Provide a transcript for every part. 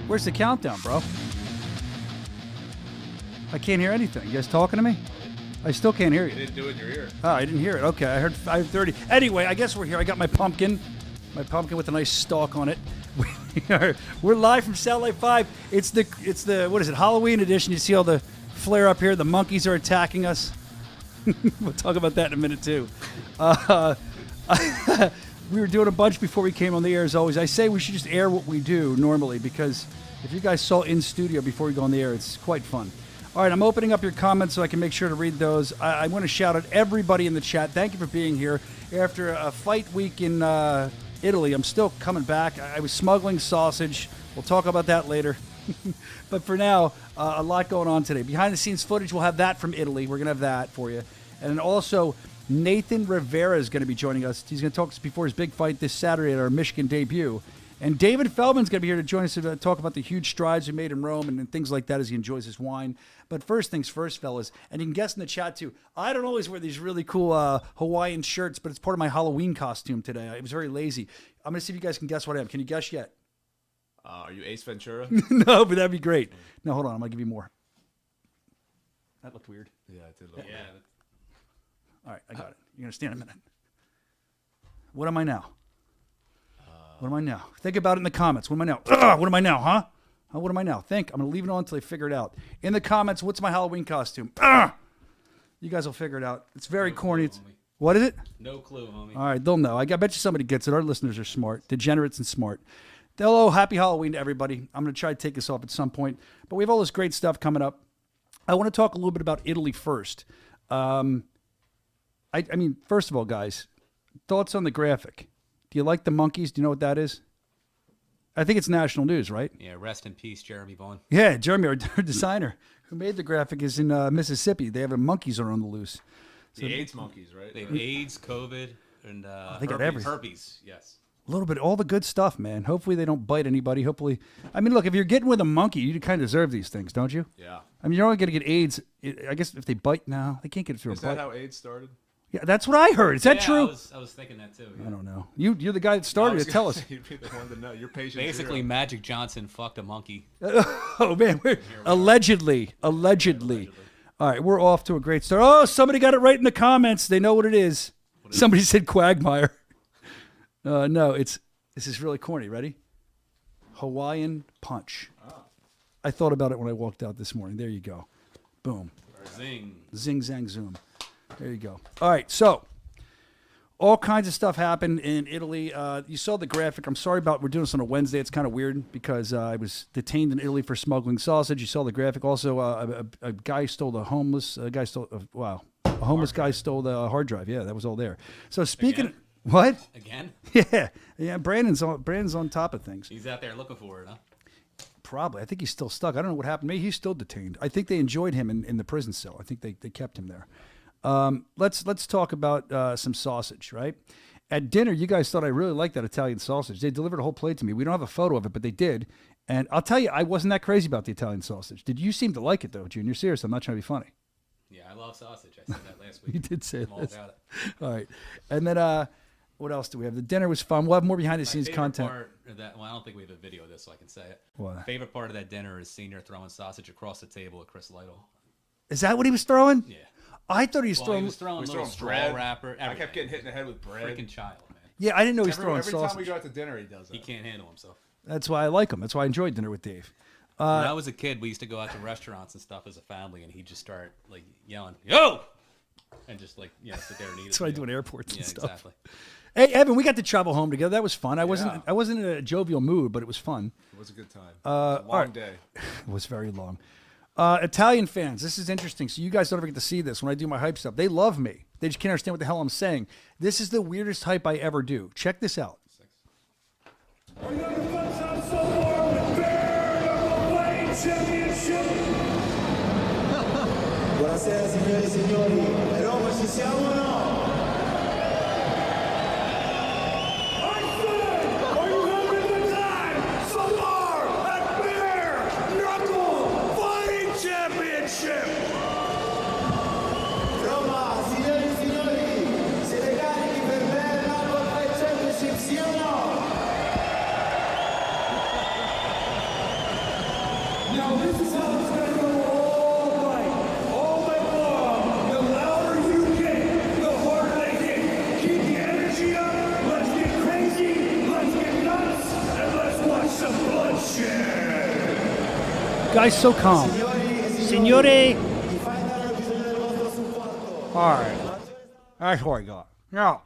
Where's the countdown, bro? I can't hear anything. You guys talking to me? I still can't hear you. You didn't do it in your ear. Oh, I didn't hear it. Okay, I heard 5:30. Anyway, I guess we're here. I got my pumpkin with a nice stalk on it. We're live from Satellite 5. It's the what is it? Halloween edition. You see all the flare up here. The monkeys are attacking us. We'll talk about that in a minute too. We were doing a bunch before we came on the air. As always, I say we should just air what we do normally because if you guys saw in studio before we go on the air, it's quite fun. All right, I'm opening up your comments so I can make sure to read those. I want to shout out everybody in the chat. Thank you for being here. After a fight week in Italy, I'm still coming back. I was smuggling sausage. We'll talk about that later. But for now, a lot going on today. Behind-the-scenes footage, we'll have that from Italy. We're going to have that for you. And also, Nathan Rivera is going to be joining us. He's going to talk to us before his big fight this Saturday at our Michigan debut. And David Feldman's going to be here to join us to talk about the huge strides we made in Rome and things like that as he enjoys his wine. But first things first, fellas, and you can guess in the chat too, I don't always wear these really cool Hawaiian shirts, but it's part of my Halloween costume today. I was very lazy. I'm going to see if you guys can guess what I am. Can you guess yet? Are you Ace Ventura? No, but that'd be great. No, hold on. I'm going to give you more. That looked weird. Yeah, it did look weird. All right, I got it. You're going to stand a minute. What am I now? What am I now? Think about it in the comments. What am I now? What am I now, huh? What am I now? Think. I'm going to leave it on until they figure it out. In the comments, what's my Halloween costume? You guys will figure it out. It's very corny. What is it? No clue, homie. All right, they'll know. I bet you somebody gets it. Our listeners are smart. Degenerates and smart. Hello, happy Halloween to everybody. I'm going to try to take this off at some point. But we have all this great stuff coming up. I want to talk a little bit about Italy first. I mean, first of all, guys, thoughts on the graphic? Do you like the monkeys? Do you know what that is? I think it's national news, right? Yeah, rest in peace, Jeremy Vaughn. Yeah, Jeremy, our designer, who made the graphic, is in Mississippi. They have monkeys are on the loose. So the AIDS monkeys, right? They have AIDS, COVID, and they got everything. Herpes, yes. A little bit, all the good stuff, man. Hopefully they don't bite anybody. Hopefully, I mean, look, if you're getting with a monkey, you kind of deserve these things, don't you? Yeah. I mean, you're only going to get AIDS. I guess if they bite now, they can't get it through a bite. Is that how AIDS started? Yeah, that's what I heard. Is that true? I was thinking that too. Yeah. I don't know. You're the guy that started it. Tell us. You'd be the one to know. You're patient. Basically, hero. Magic Johnson fucked a monkey. Oh, man. Allegedly. All right, we're off to a great start. Oh, somebody got it right in the comments. They know what it is. Somebody said Quagmire. No, this is really corny. Ready? Hawaiian Punch. Oh. I thought about it when I walked out this morning. There you go. Boom. Zing. Zing, zang, zoom. There you go. All right, so all kinds of stuff happened in Italy. You saw the graphic. I'm sorry about we're doing this on a Wednesday. It's kind of weird because I was detained in Italy for smuggling sausage. You saw the graphic. Also, a guy stole the homeless. A homeless guy stole the hard drive. Yeah, that was all there. So speaking. Again? What? Again? Yeah. Brandon's on top of things. He's out there looking for it, huh? Probably. I think he's still stuck. I don't know what happened. Maybe he's still detained. I think they enjoyed him in the prison cell. I think they kept him there. Let's talk about some sausage, right? At dinner, you guys thought I really liked that Italian sausage. They delivered a whole plate to me. We don't have a photo of it, but they did. And I'll tell you, I wasn't that crazy about the Italian sausage. Did you seem to like it, though, Junior? Serious, I'm not trying to be funny. Yeah, I love sausage. I said that last week. You did say I'm all that. about it. All right. And then what else do we have? The dinner was fun. We'll have more behind-the-scenes content. Part of that, well, I don't think we have a video of this, so I can say it. What? Favorite part of that dinner is Senior throwing sausage across the table at Chris Lytle. Is that what he was throwing? Yeah. I thought he was He was throwing little straw bread. wrapper. I kept getting hit in the head with bread. Freaking child, man. Yeah, I didn't know he was throwing Every sausage. time we go out to dinner, he does that. He can't handle himself. That's why I like him. That's why I enjoyed dinner with Dave. When I was a kid, we used to go out to restaurants and stuff as a family, and he'd just start like yelling, "Yo!" and just sit there and eat. That's what I do in airports and stuff. Exactly. Hey, Evan, we got to travel home together. That was fun. I wasn't in a jovial mood, but it was fun. It was a good time. It was a long day. It was very long. Italian fans, this is interesting. So you guys don't ever get to see this when I do my hype stuff. They love me. They just can't understand what the hell I'm saying. This is the weirdest hype I ever do. Check this out. Are you going to punch out so far with bare championship? Buonasera signore e signori. Roma ci siamo o no? Are you having a good time so far at Bare Knuckle Fighting Championship? Roma, signore e signori, siete carichi per Bare Knuckle Fighting Championship, sì o no? guy's so calm. Signore. All right. That's what I got. Now,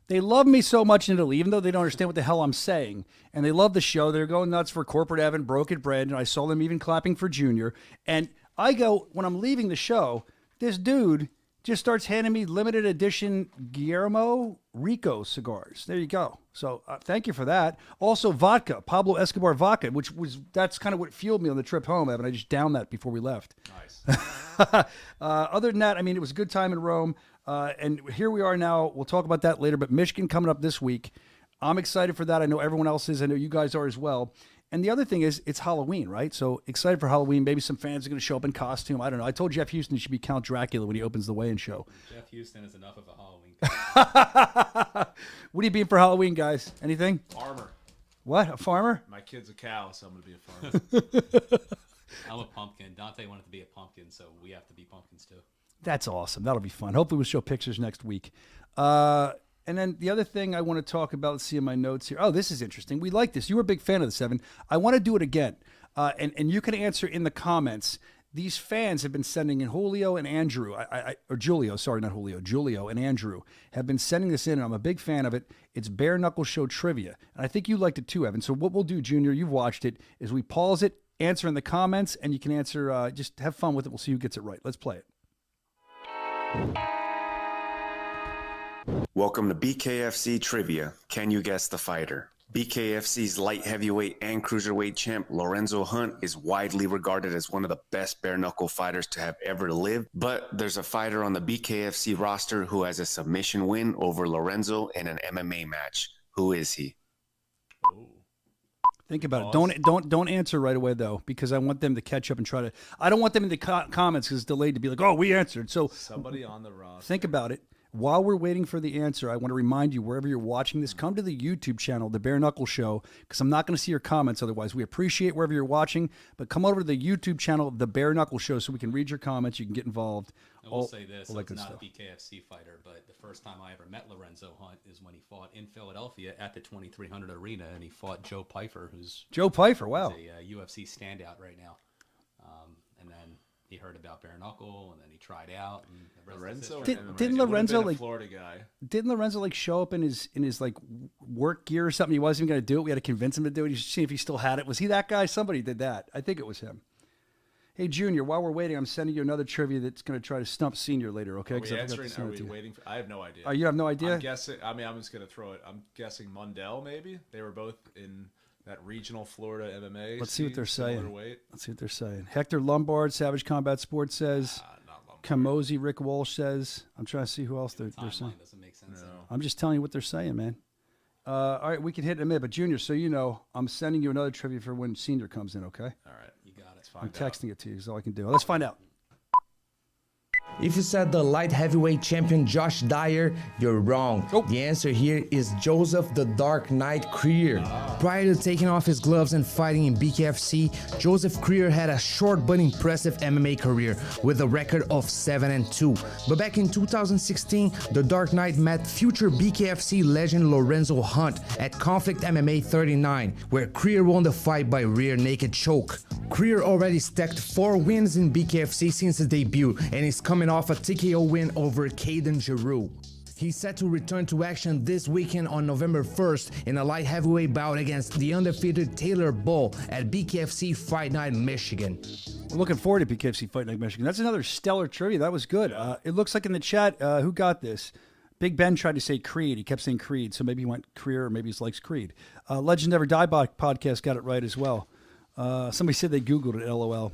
they love me so much in Italy, even though they don't understand what the hell I'm saying. And they love the show. They're going nuts for Corporate Evan, Broken Bread, and I saw them even clapping for Junior. And I go, when I'm leaving the show, this dude just starts handing me limited edition Guillermo Rico cigars. There you go. So thank you for that. Also, vodka, Pablo Escobar vodka, that's kind of what fueled me on the trip home, Evan. I just downed that before we left. Nice. Other than that, I mean, it was a good time in Rome. And here we are now. We'll talk about that later. But Michigan coming up this week. I'm excited for that. I know everyone else is. I know you guys are as well. And the other thing is, it's Halloween, right? So excited for Halloween. Maybe some fans are going to show up in costume. I don't know. I told Jeff Houston he should be Count Dracula when he opens the weigh-in show. Jeff Houston is enough of a Halloween guy. What are you being for Halloween, guys? Anything? Farmer. What? A farmer? My kid's a cow, so I'm going to be a farmer. I'm a pumpkin. Dante wanted to be a pumpkin, so we have to be pumpkins too. That's awesome. That'll be fun. Hopefully we'll show pictures next week. And then the other thing I want to talk about, let's see in my notes here. Oh, this is interesting. We like this. You were a big fan of the 7. I want to do it again. And you can answer in the comments. These fans have been sending in Julio and Andrew, or Julio, sorry, not Julio, Julio and Andrew have been sending this in, and I'm a big fan of it. It's Bare Knuckle Show Trivia. And I think you liked it too, Evan. So what we'll do, Junior, you've watched it, is we pause it, answer in the comments, and you can answer, just have fun with it. We'll see who gets it right. Let's play it. Welcome to BKFC Trivia. Can you guess the fighter? BKFC's light heavyweight and cruiserweight champ Lorenzo Hunt is widely regarded as one of the best bare knuckle fighters to have ever lived, but there's a fighter on the BKFC roster who has a submission win over Lorenzo in an MMA match. Who is he? Think about it. Don't answer right away though, because I want them to catch up and try to. I don't want them in the comments because it's delayed to be like, oh, we answered. So Somebody on the roster. think about it. While we're waiting for the answer, I want to remind you, wherever you're watching this, come to the YouTube channel, The Bare Knuckle Show, because I'm not going to see your comments otherwise. We appreciate wherever you're watching, but come over to the YouTube channel, The Bare Knuckle Show, so we can read your comments. You can get involved. I will say this, all that it's good not stuff. a BKFC fighter, but the first time I ever met Lorenzo Hunt is when he fought in Philadelphia at the 2300 Arena, and he fought Joe Pyfer, who's Joe Pyfer, wow. a UFC standout right now. And then he heard about bare knuckle, and then he tried out. And the rest is Lorenzo, history. Didn't it would've Lorenzo, been a like- Florida guy? Didn't Lorenzo like show up in his like work gear or something? He wasn't even going to do it. We had to convince him to do it. He should see if he still had it. Was he that guy? Somebody did that. I think it was him. Hey, Junior, while we're waiting, I'm sending you another trivia that's going to try to stump Senior later, okay? Are 'Cause we I forgot to answering? send Are it we to you. waiting? You have no idea. Oh, you have no idea? I'm guessing. I mean, I'm just gonna throw it. I'm guessing Mundell, maybe. They were both in that regional Florida MMA. Let's see what they're similar saying. weight. Let's see what they're saying. Hector Lombard, Savage Combat Sports says. Not Lombard. Kamosi, Rick Walsh says. I'm trying to see who else they're saying. Timeline doesn't make sense. I'm just telling you what they're saying, man. All right, we can hit it in a minute. But, Junior, so you know, I'm sending you another trivia for when Senior comes in, okay? All right, You got it. I'm texting it to you. Is all I can do. Let's find out. If you said the light heavyweight champion Josh Dyer, you're wrong. Oh. The answer here is Joseph the Dark Knight Creer. Prior to taking off his gloves and fighting in BKFC, Joseph Creer had a short but impressive MMA career with a record of 7-2. But back in 2016, the Dark Knight met future BKFC legend Lorenzo Hunt at Conflict MMA 39, where Creer won the fight by rear naked choke. Creer already stacked 4 wins in BKFC since his debut and is coming off a TKO win over Caden Giroux. He's set to return to action this weekend on November 1st in a light heavyweight bout against the undefeated Taylor Bull at BKFC Fight Night Michigan. We're looking forward to BKFC Fight Night Michigan. That's another stellar trivia. That was good. It looks like in the chat, who got this? Big Ben tried to say Creed. He kept saying Creed, so maybe he went Creer or maybe he likes Creed. Legend Never Die podcast got it right as well. Somebody said they Googled it, LOL.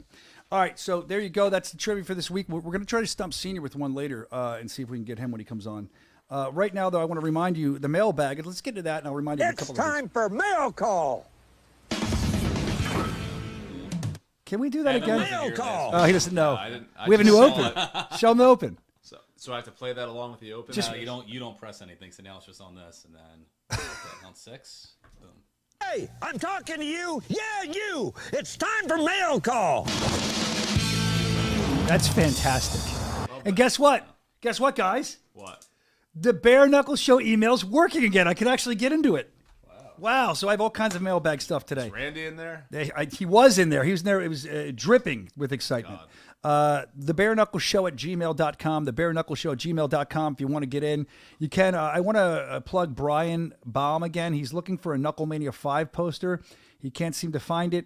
All right, so there you go. That's the trivia for this week. We're going to try to stump Senior with one later and see if we can get him when he comes on. Right now, though, I want to remind you the mailbag. Let's get to that, and I'll remind you of a It's couple of time for mail call. Can we do that again? Mail call. Oh, he doesn't know. I didn't- I We have a just new saw open. Show him the open. So I have to play that along with the open. No, you don't press anything. So now it's just on this, and then on 6. Boom. Hey, I'm talking to you. Yeah, you. It's time for mail call. That's fantastic. And guess what? Guess what, guys? What? The Bare Knuckle Show email's working again. I can actually get into it. Wow. Wow, so I have all kinds of mailbag stuff today. Is Randy in there? He was in there. He was in there. It was dripping with excitement. The Bare Knuckle Show at gmail.com. The Bare Knuckle Show at gmail.com. If you want to get in, you can. I want to plug Brian Baum again. He's looking for a Knucklemania 5 poster. He can't seem to find it.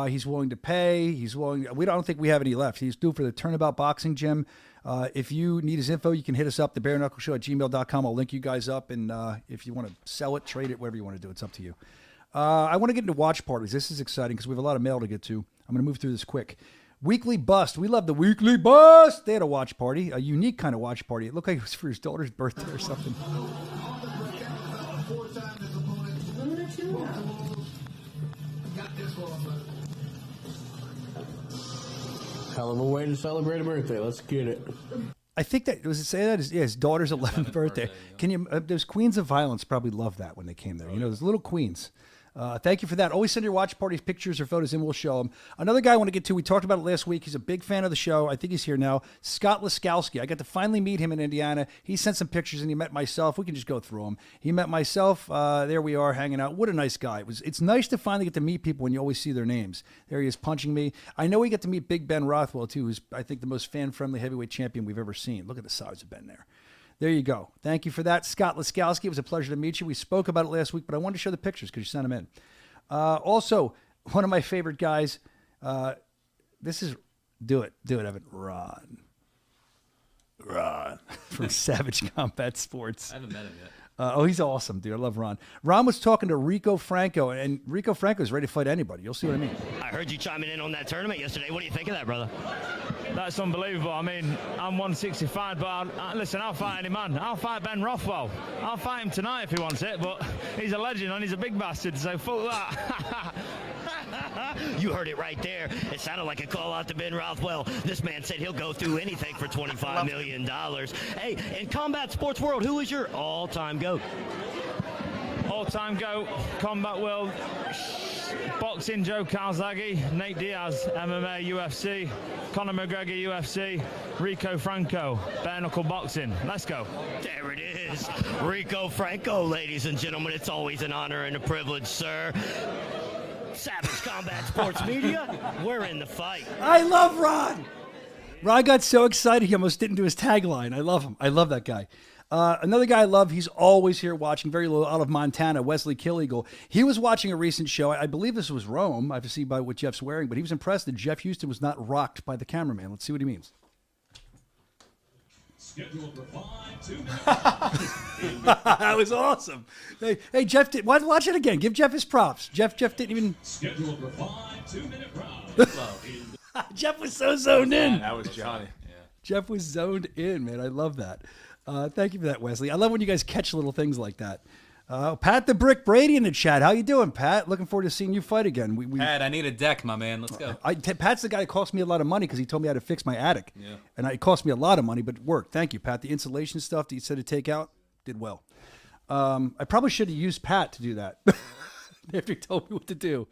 He's willing to pay. He's willing. We don't think we have any left. He's due for the Turnabout Boxing Gym. If you need his info, you can hit us up, thebareknuckleshow at gmail.com. I'll link you guys up, and if you want to sell it, trade it, whatever you want to do, it's up to you. I want to get into watch parties. This is exciting because we have a lot of mail to get to. I'm going to move through this quick. Weekly Bust. We love the Weekly Bust. They had a watch party, a unique kind of watch party. It looked like it was for his daughter's birthday or something. Hell of a way to celebrate a birthday. Let's get it. I think that was it say that his daughter's 11th birthday. Yeah. Can you? Those Queens of Violence probably loved that when they came there. You know, those little queens. Thank you for that. Always send your watch parties pictures or photos in. We'll show them. Another guy I want to get to. We talked about it last week. He's a big fan of the show. I think he's here now. Scott Laskowski. I got to finally meet him in Indiana. He sent some pictures and he met myself. We can just go through them. He met myself. There we are hanging out. What a nice guy. It's nice to finally get to meet people when you always see their names. There he is punching me. I know we get to meet Big Ben Rothwell too, who's I think the most fan-friendly heavyweight champion we've ever seen. Look at the size of Ben there. There you go. Thank you for that, Scott Laskowski. It was a pleasure to meet you. We spoke about it last week, but I wanted to show the pictures because you sent them in. Also, one of my favorite guys, this is, do it, Evan. Ron from Savage Combat Sports. I haven't met him yet. He's awesome, dude. I love Ron. Ron was talking to Rico Franco, and Rico Franco is ready to fight anybody. You'll see what I mean. I heard you chiming in on that tournament yesterday. What do you think of that, brother? That's unbelievable. I mean, I'm 165, but listen, I'll fight any man. I'll fight Ben Rothwell. I'll fight him tonight if he wants it, but he's a legend and he's a big bastard, so fuck that. You heard it right there. It sounded like a call out to Ben Rothwell. This man said he'll go through anything for $25 million. Hey, in combat sports world, who is your all-time GOAT? All-time GOAT, combat world, boxing, Joe Calzaghe, Nate Diaz, MMA, UFC, Conor McGregor, UFC, Rico Franco, bare knuckle boxing. Let's go. There it is. Rico Franco, ladies and gentlemen. It's always an honor and a privilege, sir. Savage Combat Sports Media, we're in the fight. I love Ron. Ron got so excited he almost didn't do his tagline. I love him. I love that guy. Another guy I love, he's always here watching, very low out of Montana, Wesley Killeagle. He was watching a recent show. I believe this was Rome. I have to see by what Jeff's wearing, but he was impressed that Jeff Houston was not rocked by the cameraman. Let's see what he means. Scheduled for 5 2 That was awesome. Hey Jeff, watch it again. Give Jeff his props. Jeff didn't even. Scheduled for 5 2-minute rounds. Jeff was so zoned in. That was Johnny. Yeah. Jeff was zoned in, man. I love that. Thank you for that, Wesley. I love when you guys catch little things like that. Pat the Brick Brady in the chat. How you doing, Pat? Looking forward to seeing you fight again. Pat, I need a deck, my man. Let's go. Pat's the guy that cost me a lot of money because he told me how to fix my attic. Yeah. And it cost me a lot of money, but it worked. Thank you, Pat. The insulation stuff that you said to take out did well. I probably should have used Pat to do that after he told me what to do.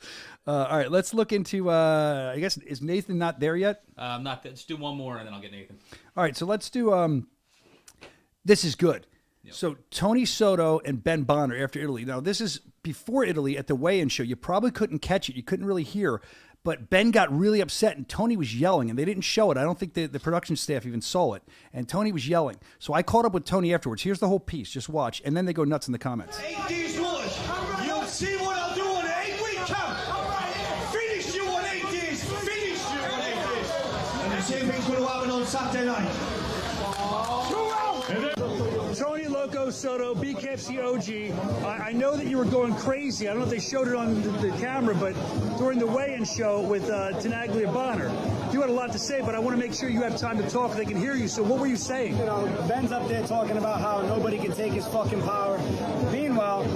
All right, let's look into, I guess, is Nathan not there yet? Not Let's do one more, and then I'll get Nathan. All right, so let's do, this is good. Yep. So Tony Soto and Ben Bonner after Italy. Now, this is before Italy at the weigh-in show. You probably couldn't catch it. You couldn't really hear. But Ben got really upset, and Tony was yelling, and they didn't show it. I don't think the production staff even saw it. And Tony was yelling. So I caught up with Tony afterwards. Here's the whole piece. Just watch. And then they go nuts in the comments. 8 days rules. You'll see what I'll do in 8 weeks. Come. Finish you in 8 days. Finish you in 8 days. And the same thing's going to happen on Saturday night. Tony Loco Soto, BKFC OG. I know that you were going crazy. I don't know if they showed it on the camera, but during the weigh-in show with Tenaglia Bonner, you had a lot to say, but I want to make sure you have time to talk. They can hear you. So what were you saying? You know, Ben's up there talking about how nobody can take his fucking power. Meanwhile,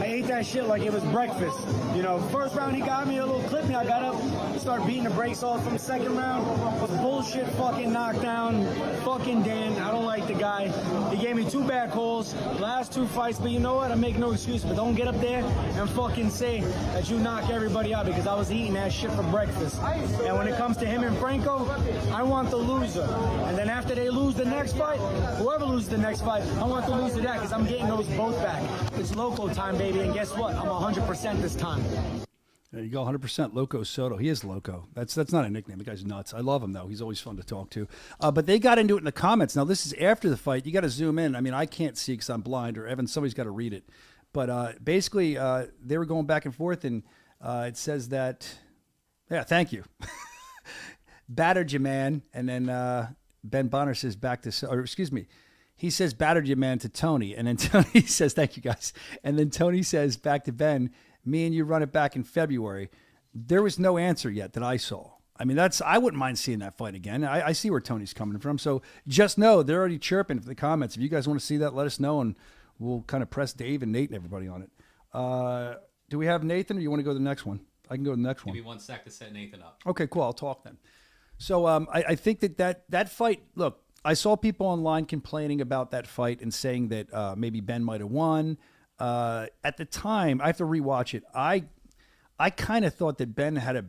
I ate that shit like it was breakfast. You know, first round he got me a little clip me. I got up, started beating the brakes off from the second round. Bullshit fucking knockdown. Fucking Dan. I don't like the guy. He gave me 2 bad calls, last 2 fights, but you know what? I make no excuse, but don't get up there and fucking say that you knock everybody out because I was eating that shit for breakfast. And when it comes to him and Franco, I want the loser. And then after they lose the next fight, whoever loses the next fight, I want the loser that because I'm getting those both back. It's local time, baby, and And guess what? I'm 100% this time. There you go, 100% Loco Soto. He is Loco. That's not a nickname. The guy's nuts. I love him, though. He's always fun to talk to. But they got into it in the comments. Now, this is after the fight. You got to zoom in. I mean, I can't see because I'm blind, or Evan, somebody's got to read it. But basically, they were going back and forth, and it says that, yeah, thank you. Battered you, man. And then Ben Bonner says he says battered you, man, to Tony. And then Tony says, thank you, guys. And then Tony says back to Ben, me and you run it back in February. There was no answer yet that I saw. I mean, I wouldn't mind seeing that fight again. I see where Tony's coming from. So just know they're already chirping for the comments. If you guys want to see that, let us know, and we'll kind of press Dave and Nate and everybody on it. Do we have Nathan, or you want to go to the next one? I can go to the next one. Give me 1 sec to set Nathan up. Okay, cool. I'll talk then. So I think that fight, look, I saw people online complaining about that fight and saying that maybe Ben might have won. At the time, I have to rewatch it. I kind of thought that Ben had a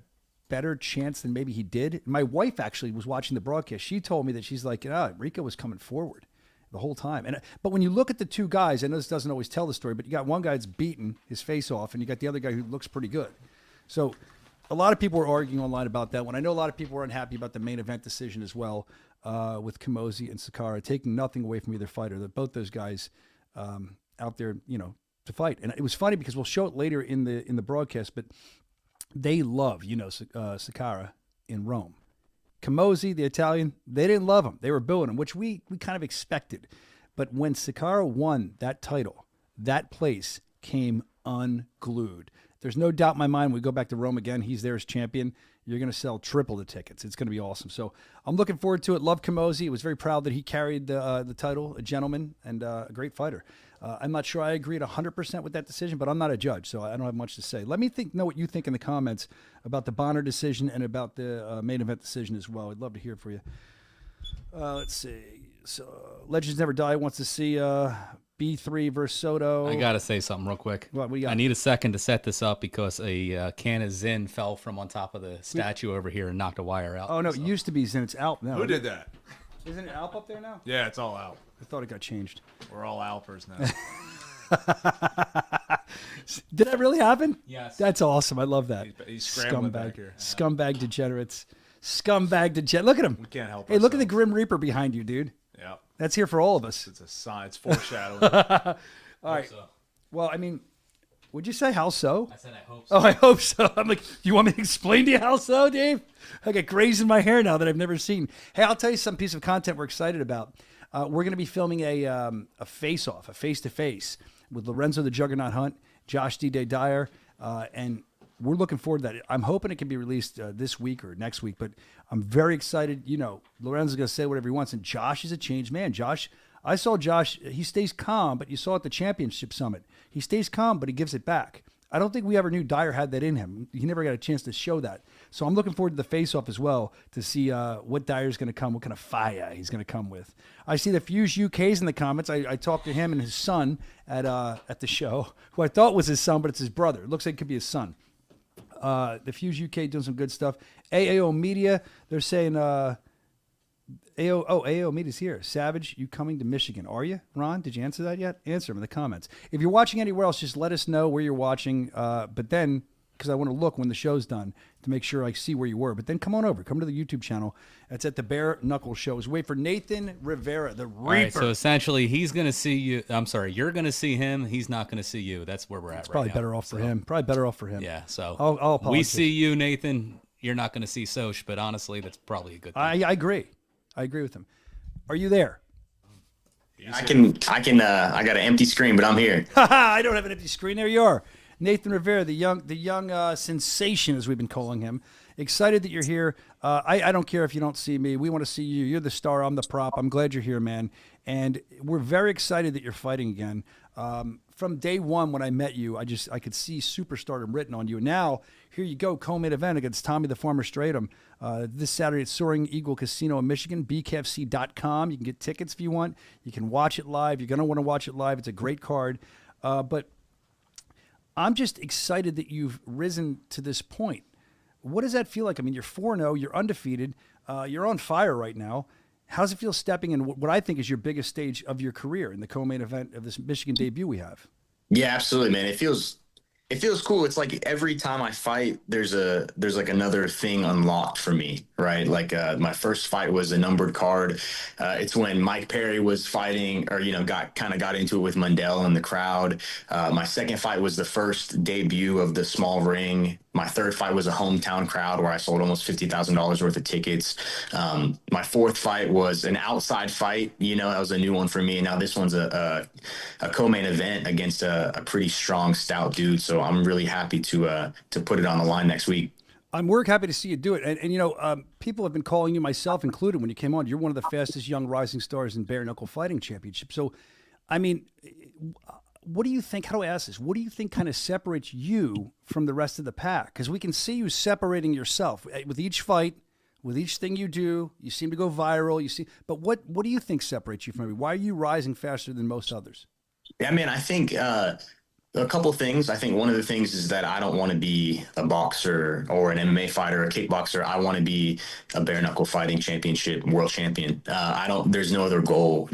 better chance than maybe he did. My wife actually was watching the broadcast. She told me that she's like, Rico was coming forward the whole time. But when you look at the two guys, I know this doesn't always tell the story, but you got one guy that's beaten his face off, and you got the other guy who looks pretty good. So a lot of people were arguing online about that one. I know a lot of people were unhappy about the main event decision as well, with Kamosi and Sakara, taking nothing away from either fighter. That both those guys out there, to fight. And it was funny because we'll show it later in the broadcast, but they love, Sakara in Rome. Kamosi, the Italian, they didn't love him. They were booing him, which we kind of expected. But when Sakara won that title, that place came unglued. There's no doubt in my mind when we go back to Rome again, he's there as champion. You're going to sell triple the tickets. It's going to be awesome. So I'm looking forward to it. Love Kamosi. Was very proud that he carried the title, a gentleman and a great fighter. I'm not sure I agreed 100% with that decision, but I'm not a judge, so I don't have much to say. Let me know what you think in the comments about the Bonner decision and about the main event decision as well. I'd love to hear from you. Let's see. So Legends Never Die wants to see B3 versus Soto. I got to say something real quick. What do you got? I need a second to set this up because a can of Zin fell from on top of the statue over here and knocked a wire out. Oh, no, it used to be Zin. It's Alp now. Who did that? Isn't it Alp up there now? Yeah, it's all Alp. I thought it got changed. We're all Alpers now. Did that really happen? Yes. That's awesome. I love that. He's scrambling back here. Scumbag degenerates. Scumbag degenerate. Look at him. We can't help Hey, look at the Grim Reaper behind you, dude. Yeah. That's here for all of us. It's a sign. It's foreshadowing. All right. So. Well, I mean, would you say how so? I said I hope so. Oh, I hope so. I'm like, you want me to explain to you how so, Dave? I got grays in my hair now that I've never seen. Hey, I'll tell you some piece of content we're excited about. We're going to be filming a face-off, a face-to-face with Lorenzo the Juggernaut Hunt, Josh D-Day Dyer, and we're looking forward to that. I'm hoping it can be released this week or next week, but I'm very excited. Lorenzo's going to say whatever he wants, and Josh is a changed man. I saw Josh, he stays calm, but you saw at the championship summit, he stays calm, but he gives it back. I don't think we ever knew Dyer had that in him. He never got a chance to show that. So I'm looking forward to the face-off as well to see what Dyer's going to come, what kind of fire he's going to come with. I see the Fuse UK's in the comments. I talked to him and his son at the show, who I thought was his son, but it's his brother. It looks like it could be his son. The Fuse UK doing some good stuff. AAO Media, they're saying... AO Media's here. Savage, you coming to Michigan? Are you, Ron? Did you answer that yet? Answer them in the comments. If you're watching anywhere else, just let us know where you're watching. But then, because I want to look when the show's done to make sure I see where you were. But then come on over. Come to the YouTube channel. It's at the Bare Knuckle Show. Wait for Nathan Rivera, the Reaper. All right, so essentially, he's going to see you. I'm sorry, you're going to see him. He's not going to see you. That's where we're at right now. Probably better off for him. Probably better off for him. Yeah, so I'll apologize. We see you, Nathan. You're not going to see Soch, but honestly, that's probably a good thing. I agree. I agree with him. Are you there? I got an empty screen, but I'm here. I don't have an empty screen. There you are. Nathan Rivera, the young sensation, as we've been calling him. Excited that you're here. I don't care if you don't see me. We want to see you. You're the star. I'm the prop. I'm glad you're here, man. And we're very excited that you're fighting again. From day one when I met you, I could see superstardom written on you. And now, here you go, co-main event against Tommy the Farmer Stratum. This Saturday at Soaring Eagle Casino in Michigan, BKFC.com. You can get tickets if you want. You can watch it live. You're going to want to watch it live. It's a great card. But I'm just excited that you've risen to this point. What does that feel like? I mean, you're 4-0. You're undefeated. You're on fire right now. How does it feel stepping in what I think is your biggest stage of your career in the co-main event of this Michigan debut we have? Yeah, absolutely, man. It feels cool. It's like every time I fight, there's like another thing unlocked for me, right? Like my first fight was a numbered card. It's when Mike Perry was fighting, or got into it with Mundell in the crowd. My second fight was the first debut of the small ring. My third fight was a hometown crowd where I sold almost $50,000 worth of tickets. My fourth fight was an outside fight. That was a new one for me. And now this one's a co-main event against a pretty strong, stout dude. So I'm really happy to put it on the line next week. We're happy to see you do it. And people have been calling you, myself included, when you came on. You're one of the fastest young rising stars in bare knuckle fighting championship. So, I mean, what do you think? How do I ask this? What do you think kind of separates you from the rest of the pack? Because we can see you separating yourself with each fight, with each thing you do. You seem to go viral. But what do you think separates you from everybody? Why are you rising faster than most others? Yeah, man, I think a couple of things. I think one of the things is that I don't want to be a boxer or an MMA fighter or a kickboxer. I want to be a bare knuckle fighting championship world champion. There's no other goal,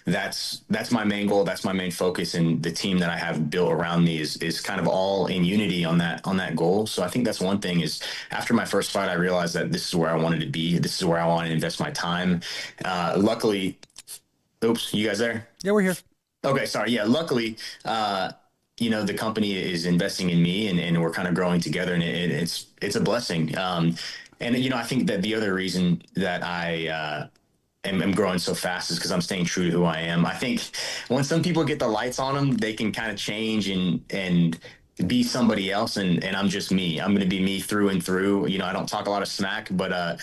that's my main goal. That's my main focus. And the team that I have built around me is kind of all in unity on that goal. So I think that's one thing. Is after my first fight, I realized that this is where I wanted to be. This is where I want to invest my time. Luckily, oops, you guys there? Yeah, we're here. Okay. Sorry. Yeah. Luckily, the company is investing in me, and we're kind of growing together, and it's a blessing. And I think that the other reason that I am growing so fast is because I'm staying true to who I am. I think when some people get the lights on them, they can kind of change and be somebody else, and I'm just me. I'm going to be me through and through. I don't talk a lot of smack, but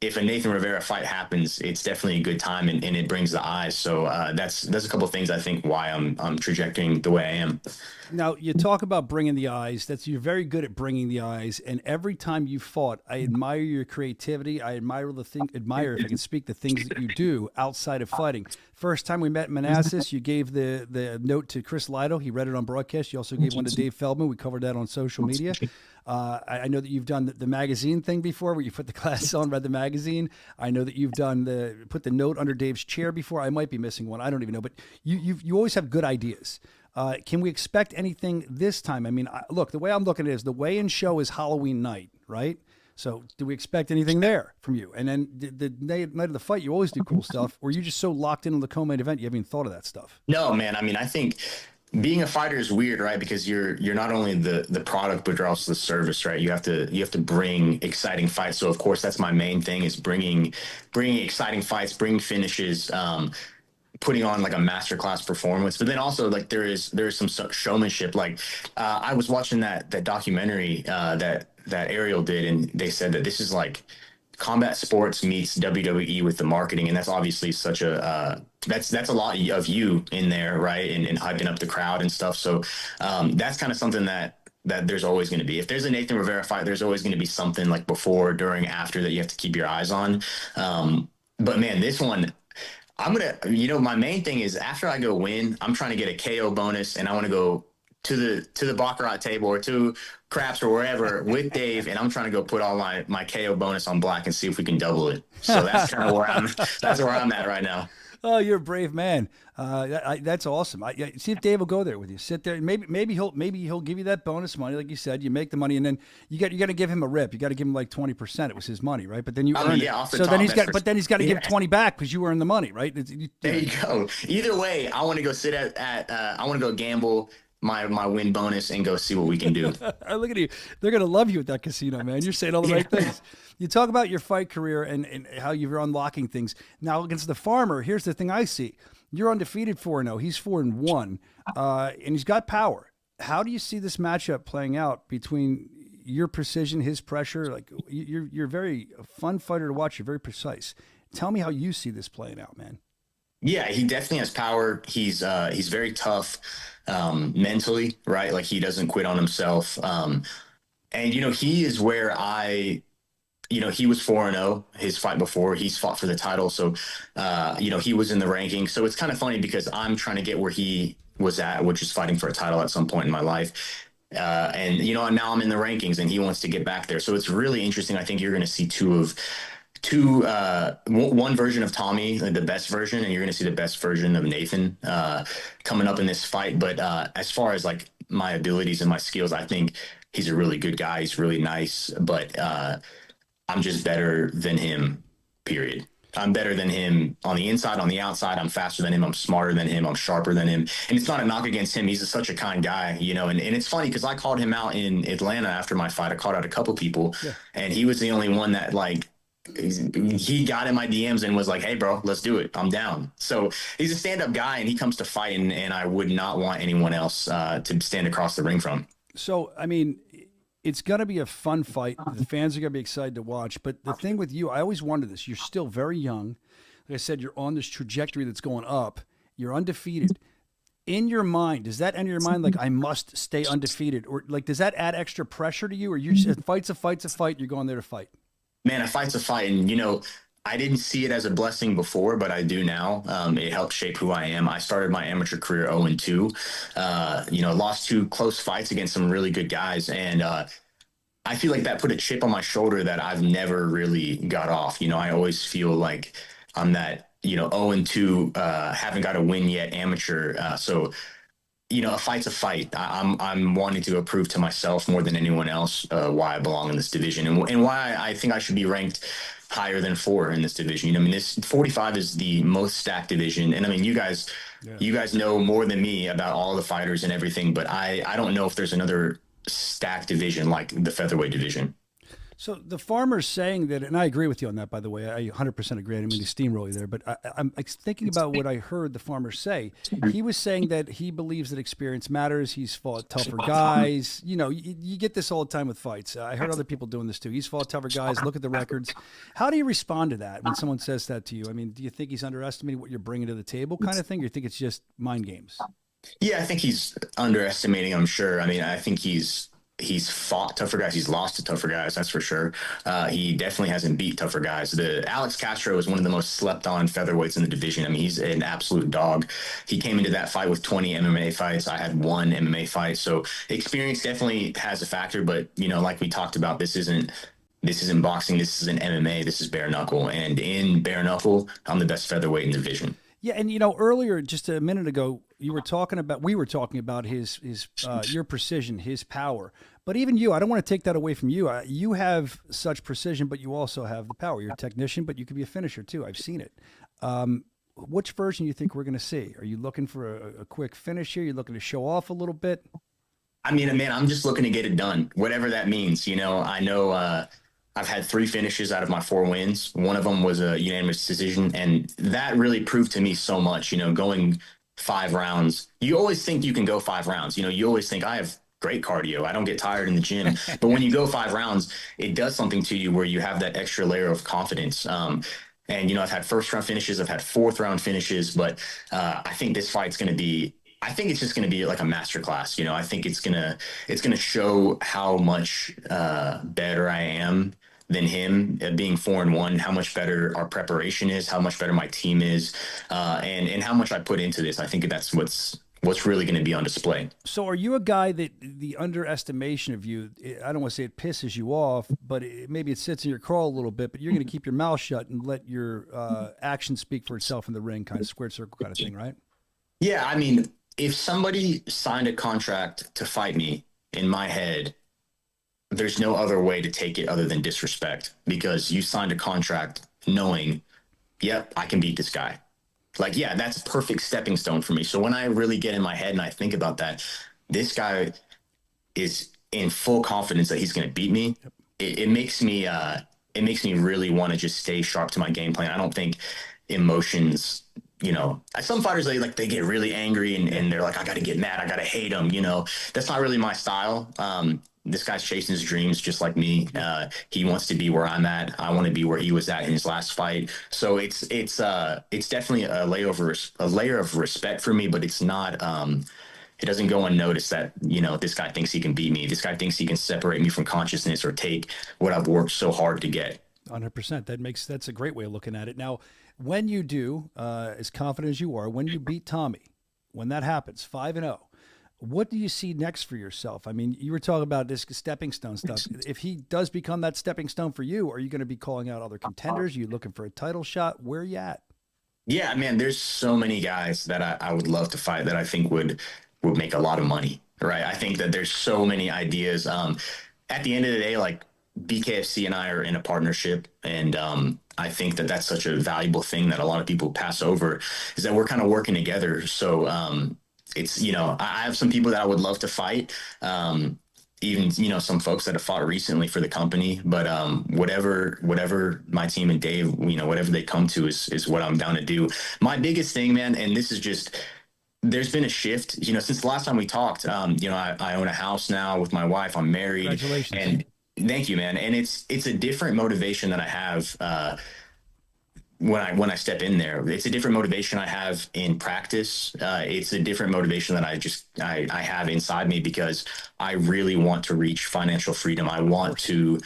if a Nathan Rivera fight happens, it's definitely a good time, and it brings the eyes. So that's a couple of things I think why I'm trajecting the way I am. Now, you talk about bringing the eyes. You're very good at bringing the eyes. And every time you fought, I admire your creativity. I admire if I can speak, the things that you do outside of fighting. First time we met in Manassas, you gave the note to Chris Lido. He read it on broadcast. You also gave one to Dave Feldman. We covered that on social media. I know that you've done the magazine thing before, where you put the glasses on, read the magazine. I know that you've done put the note under Dave's chair before. I might be missing one. I don't even know. But you always have good ideas. Can we expect anything this time? I mean, look, the way I'm looking at it is the weigh-in show is Halloween night, right? So do we expect anything there from you? And then the night of the fight, you always do cool stuff. Or are you just so locked in on the co-main event, you haven't even thought of that stuff? No, man. I mean, I think being a fighter is weird, right? Because you're not only the product, but you're also the service, right? You have to bring exciting fights. So of course, that's my main thing, is bringing exciting fights, bringing finishes, putting on like a masterclass performance. But then also, like, there is some showmanship. Like I was watching that documentary that Ariel did, and they said that this is like combat sports meets WWE with the marketing, and that's obviously such a that's a lot of you in there, right? And hyping up the crowd and stuff. So that's kind of something that there's always going to be. If there's a Nathan Rivera fight, there's always going to be something like before, during, after that you have to keep your eyes on. But man, this one, I'm going to, my main thing is after I go win, I'm trying to get a KO bonus, and I want to go to the Baccarat table or to craps or wherever with Dave, and I'm trying to go put all my KO bonus on black and see if we can double it. So that's kind of where I'm at right now. Oh, you're a brave man. That's awesome. See if Dave will go there with you. Sit there. Maybe he'll give you that bonus money, like you said. You make the money, and then you got to give him a rip. You got to give him like 20%. It was his money, right? But then you earned it. So then he's got to give 20 back because you earned the money, right? There you go. Either way, I want to go sit at I want to go gamble my win bonus and go see what we can do. Look at you. They're going to love you at that casino, man. You're saying all the right things. You talk about your fight career and how you're unlocking things. Now, against the Farmer, here's the thing I see. You're undefeated 4-0. He's 4-1. And he's got power. How do you see this matchup playing out between your precision, his pressure? Like, you're very a fun fighter to watch. You're very precise. Tell me how you see this playing out, man. Yeah, he definitely has power. He's very tough mentally, right? Like, he doesn't quit on himself. And, he is where he was 4-0 his fight before. He's fought for the title. So, he was in the rankings. So it's kind of funny because I'm trying to get where he was at, which is fighting for a title at some point in my life. And now I'm in the rankings and he wants to get back there. So it's really interesting. I think you're going to see two one version of Tommy, like the best version, and you're going to see the best version of Nathan coming up in this fight. But as far as like my abilities and my skills, I think he's a really good guy. He's really nice, but I'm just better than him, period. I'm better than him on the inside, on the outside. I'm faster than him. I'm smarter than him. I'm sharper than him. And it's not a knock against him. He's such a kind guy, you know, and it's funny because I called him out in Atlanta after my fight. I called out a couple people, and he was the only one that, like, he got in my DMs and was like, hey, bro, let's do it. I'm down. So he's a stand-up guy, and he comes to fight, and I would not want anyone else to stand across the ring from. So, I mean, it's going to be a fun fight. The fans are going to be excited to watch. But the thing with you, I always wondered this. You're still very young. Like I said, you're on this trajectory that's going up. You're undefeated. In your mind, does that enter your mind like, I must stay undefeated? Or like, does that add extra pressure to you? Or you just, fight's a fight, you're going there to fight? Man, a fight's a fight. And, you know, I didn't see it as a blessing before, but I do now. It helped shape who I am. I started my amateur career 0-2, you know, lost 2 close fights against some really good guys. And I feel like that put a chip on my shoulder that I've never really got off. You know, I always feel like I'm that, you know, 0-2, haven't got a win yet amateur. So, you know, a fight's a fight. I'm wanting to prove to myself more than anyone else why I belong in this division and why I think I should be ranked higher than 4 in this division. You know, I mean, this 45 is the most stacked division. And I mean, you guys know more than me about all the fighters and everything, but I don't know if there's another stacked division like the featherweight division. So the farmer's saying that, and I agree with you on that, by the way. I 100% agree. I didn't mean to steamroll you there, but I'm thinking about what I heard the farmer say. He was saying that he believes that experience matters. He's fought tougher guys. You know, you get this all the time with fights. I heard other people doing this too. He's fought tougher guys. Look at the records. How do you respond to that when someone says that to you? I mean, do you think he's underestimating what you're bringing to the table kind of thing, or you think it's just mind games? Yeah, I think he's underestimating, I'm sure. I mean, I think he's fought tougher guys. He's lost to tougher guys, that's for sure. He definitely hasn't beat tougher guys. Alex Castro is one of the most slept on featherweights in the division. I mean, he's an absolute dog. He came into that fight with 20 MMA fights. I had 1 MMA fight. So experience definitely has a factor, but you know, like we talked about, this isn't boxing. This isn't MMA. This is bare knuckle. And in bare knuckle, I'm the best featherweight in the division. Yeah, and you know, earlier, just a minute ago, we were talking about his your precision, his power. But even you, I don't want to take that away from you. You have such precision, but you also have the power. You're a technician, but you could be a finisher too. I've seen it. Which version do you think we're going to see? Are you looking for a quick finish here? You're looking to show off a little bit? I mean, man, I'm just looking to get it done, whatever that means. You know, I know I've had 3 finishes out of my 4 wins. One of them was a unanimous decision, and that really proved to me so much. You know, going 5 rounds, you always think you can go 5 rounds. You know, you always think I have great cardio. I don't get tired in the gym. But when you go 5 rounds, it does something to you where you have that extra layer of confidence. And, you know, I've had 1st-round finishes. I've had 4th-round finishes. But I think this fight's going to be – I think it's just going to be like a masterclass. You know, I think it's gonna show how much better I am than him, being 4-1, how much better our preparation is, how much better my team is, and how much I put into this. I think that's what's really going to be on display. So are you a guy that the underestimation of you, I don't want to say it pisses you off, but maybe it sits in your craw a little bit, but you're going to keep your mouth shut and let your action speak for itself in the ring, kind of squared circle kind of thing, right? Yeah, I mean, if somebody signed a contract to fight me, in my head, there's no other way to take it other than disrespect, because you signed a contract knowing, yep, I can beat this guy. Like, yeah, that's a perfect stepping stone for me. So when I really get in my head and I think about that, this guy is in full confidence that he's going to beat me. It makes me really want to just stay sharp to my game plan. I don't think emotions, you know, some fighters, they get really angry and they're like, I got to get mad. I got to hate him. You know, that's not really my style. This guy's chasing his dreams just like me. He wants to be where I'm at. I want to be where he was at in his last fight. So it's definitely a layer of respect for me, but it's not, it doesn't go unnoticed that, you know, this guy thinks he can beat me. This guy thinks he can separate me from consciousness or take what I've worked so hard to get. 100%. That's a great way of looking at it. Now, when you do, as confident as you are, when you beat Tommy, when that happens, 5-0, What do you see next for yourself? I mean, you were talking about this stepping stone stuff. If he does become that stepping stone for you, are you going to be calling out other contenders? Are you looking for a title shot? Where are you at? Yeah, man, there's so many guys that I would love to fight that I think would make a lot of money, right? I think that there's so many ideas. At the end of the day, like BKFC and I are in a partnership, and I think that that's such a valuable thing that a lot of people pass over, is that we're kind of working together. So it's, you know, I have some people that I would love to fight. Even, you know, some folks that have fought recently for the company, but whatever my team and Dave, you know, whatever they come to is what I'm down to do. My biggest thing, man, and this is just, there's been a shift, you know, since the last time we talked. You know, I own a house now with my wife. I'm married. Congratulations. And thank you, man. And it's a different motivation that I have when I step in there. It's a different motivation I have in practice. It's a different motivation that I have inside me, because I really want to reach financial freedom. I want to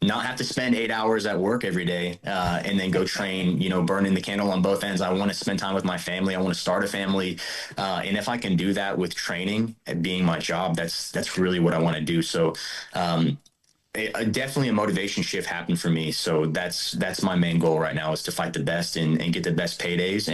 not have to spend 8 hours at work every day and then go train, you know, burning the candle on both ends. I want to spend time with my family. I want to start a family. And if I can do that with training and being my job, that's really what I want to do. So definitely a motivation shift happened for me. So that's my main goal right now, is to fight the best and get the best paydays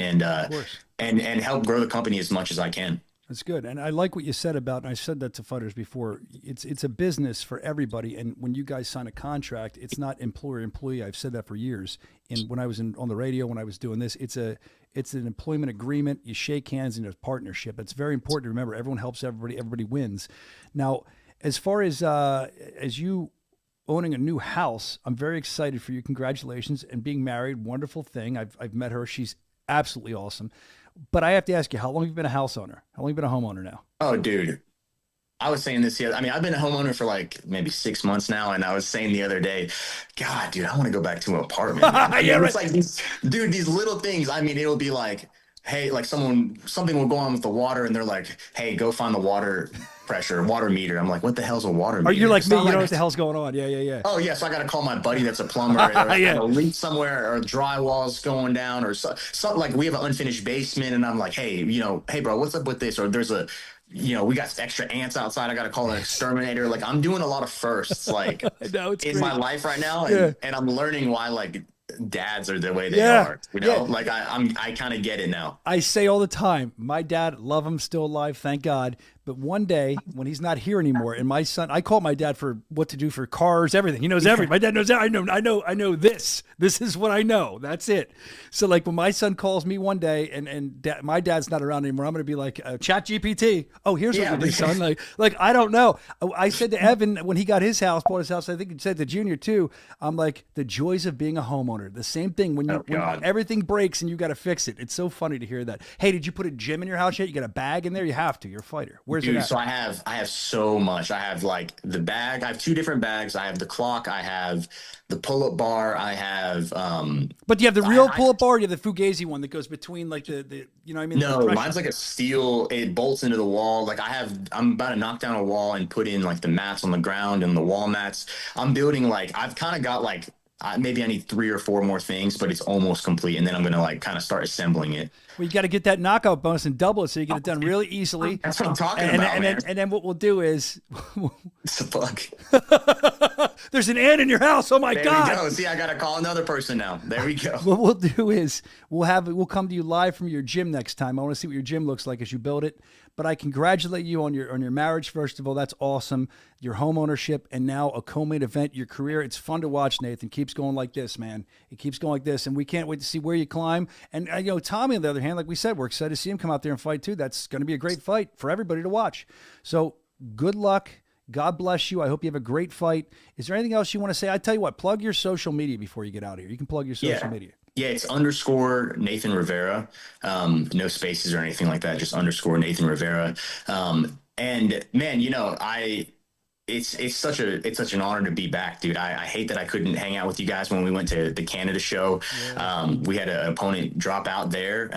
and help grow the company as much as I can. That's good. And I like what you said about, and I said that to fighters before, it's a business for everybody. And when you guys sign a contract, it's not employer-employee. I've said that for years. And when I was on the radio, when I was doing this, it's an employment agreement. You shake hands in a partnership. It's very important to remember. Everyone helps everybody wins. Now, as far as you owning a new house, I'm very excited for you. Congratulations. And being married, wonderful thing. I've met her. She's absolutely awesome. But I have to ask you, how long have you been a house owner? How long have you been a homeowner now? Oh, dude. I was saying this here. I mean, I've been a homeowner for like maybe 6 months now. And I was saying the other day, God, dude, I want to go back to an apartment. Yeah, it's like these little things. I mean, it'll be like, hey, like something will go on with the water, and they're like, hey, go find the water meter. I'm like, what the hell's a water meter? Are you like me? You know what the hell's going on? Yeah. Oh, yeah. So I got to call my buddy that's a plumber. Or a leak somewhere, or drywall's going down, or something. Like, we have an unfinished basement, and I'm like, hey, hey, bro, what's up with this? Or there's we got extra ants outside. I got to call an exterminator. Like, I'm doing a lot of firsts, like, in my life right now. And I'm learning why, like, dads are the way they are, like I kind of get it now. I say all the time, my dad, love him, still alive, thank God. But one day when he's not here anymore, and my son, I call my dad for what to do for cars, everything. He knows everything. My dad knows that. I know this. This is what I know. That's it. So like when my son calls me one day and my dad's not around anymore, I'm going to be like, Chat GPT. Oh, here's what you do, son. Like, I don't know. I said to Evan when he got his house, bought his house, I think he said to Junior too, I'm like, the joys of being a homeowner. The same thing when everything breaks and you got to fix it. It's so funny to hear that. Hey, did you put a gym in your house yet? You got a bag in there? You have to. You're a fighter. Where's it at? So I have so much. I have like the bag. I have 2 different bags. I have the clock. I have the pull-up bar. I have. But do you have the real pull-up bar? Or do you have the Fugazi one that goes between like the you know what I mean? No, mine's like a steel. It bolts into the wall. Like I'm about to knock down a wall and put in like the mats on the ground and the wall mats. I'm building like, I've kind of got like, maybe I need 3 or 4 more things, but it's almost complete. And then I'm going to like kind of start assembling it. Well, you got to get that knockout bonus and double it so you get it done really easily. That's what I'm talking about, man. And then what we'll do is... It's a bug. There's an ant in your house. Oh, my God. There we go. See, I got to call another person now. There we go. What we'll do is we'll come to you live from your gym next time. I want to see what your gym looks like as you build it. But I congratulate you on your marriage, first of all. That's awesome. Your home ownership, and now a co-main event, your career. It's fun to watch, Nathan. Keeps going like this, man. It keeps going like this, and we can't wait to see where you climb. And, Tommy, on the other hand, like we said, we're excited to see him come out there and fight, too. That's going to be a great fight for everybody to watch. So good luck. God bless you. I hope you have a great fight. Is there anything else you want to say? I tell you what, plug your social media before you get out of here. You can plug your social media. Yeah, it's _ Nathan Rivera. No spaces or anything like that. Just _ Nathan Rivera. And man, it's such an honor to be back, dude. I hate that I couldn't hang out with you guys when we went to the Canada show. Yeah. We had an opponent drop out there.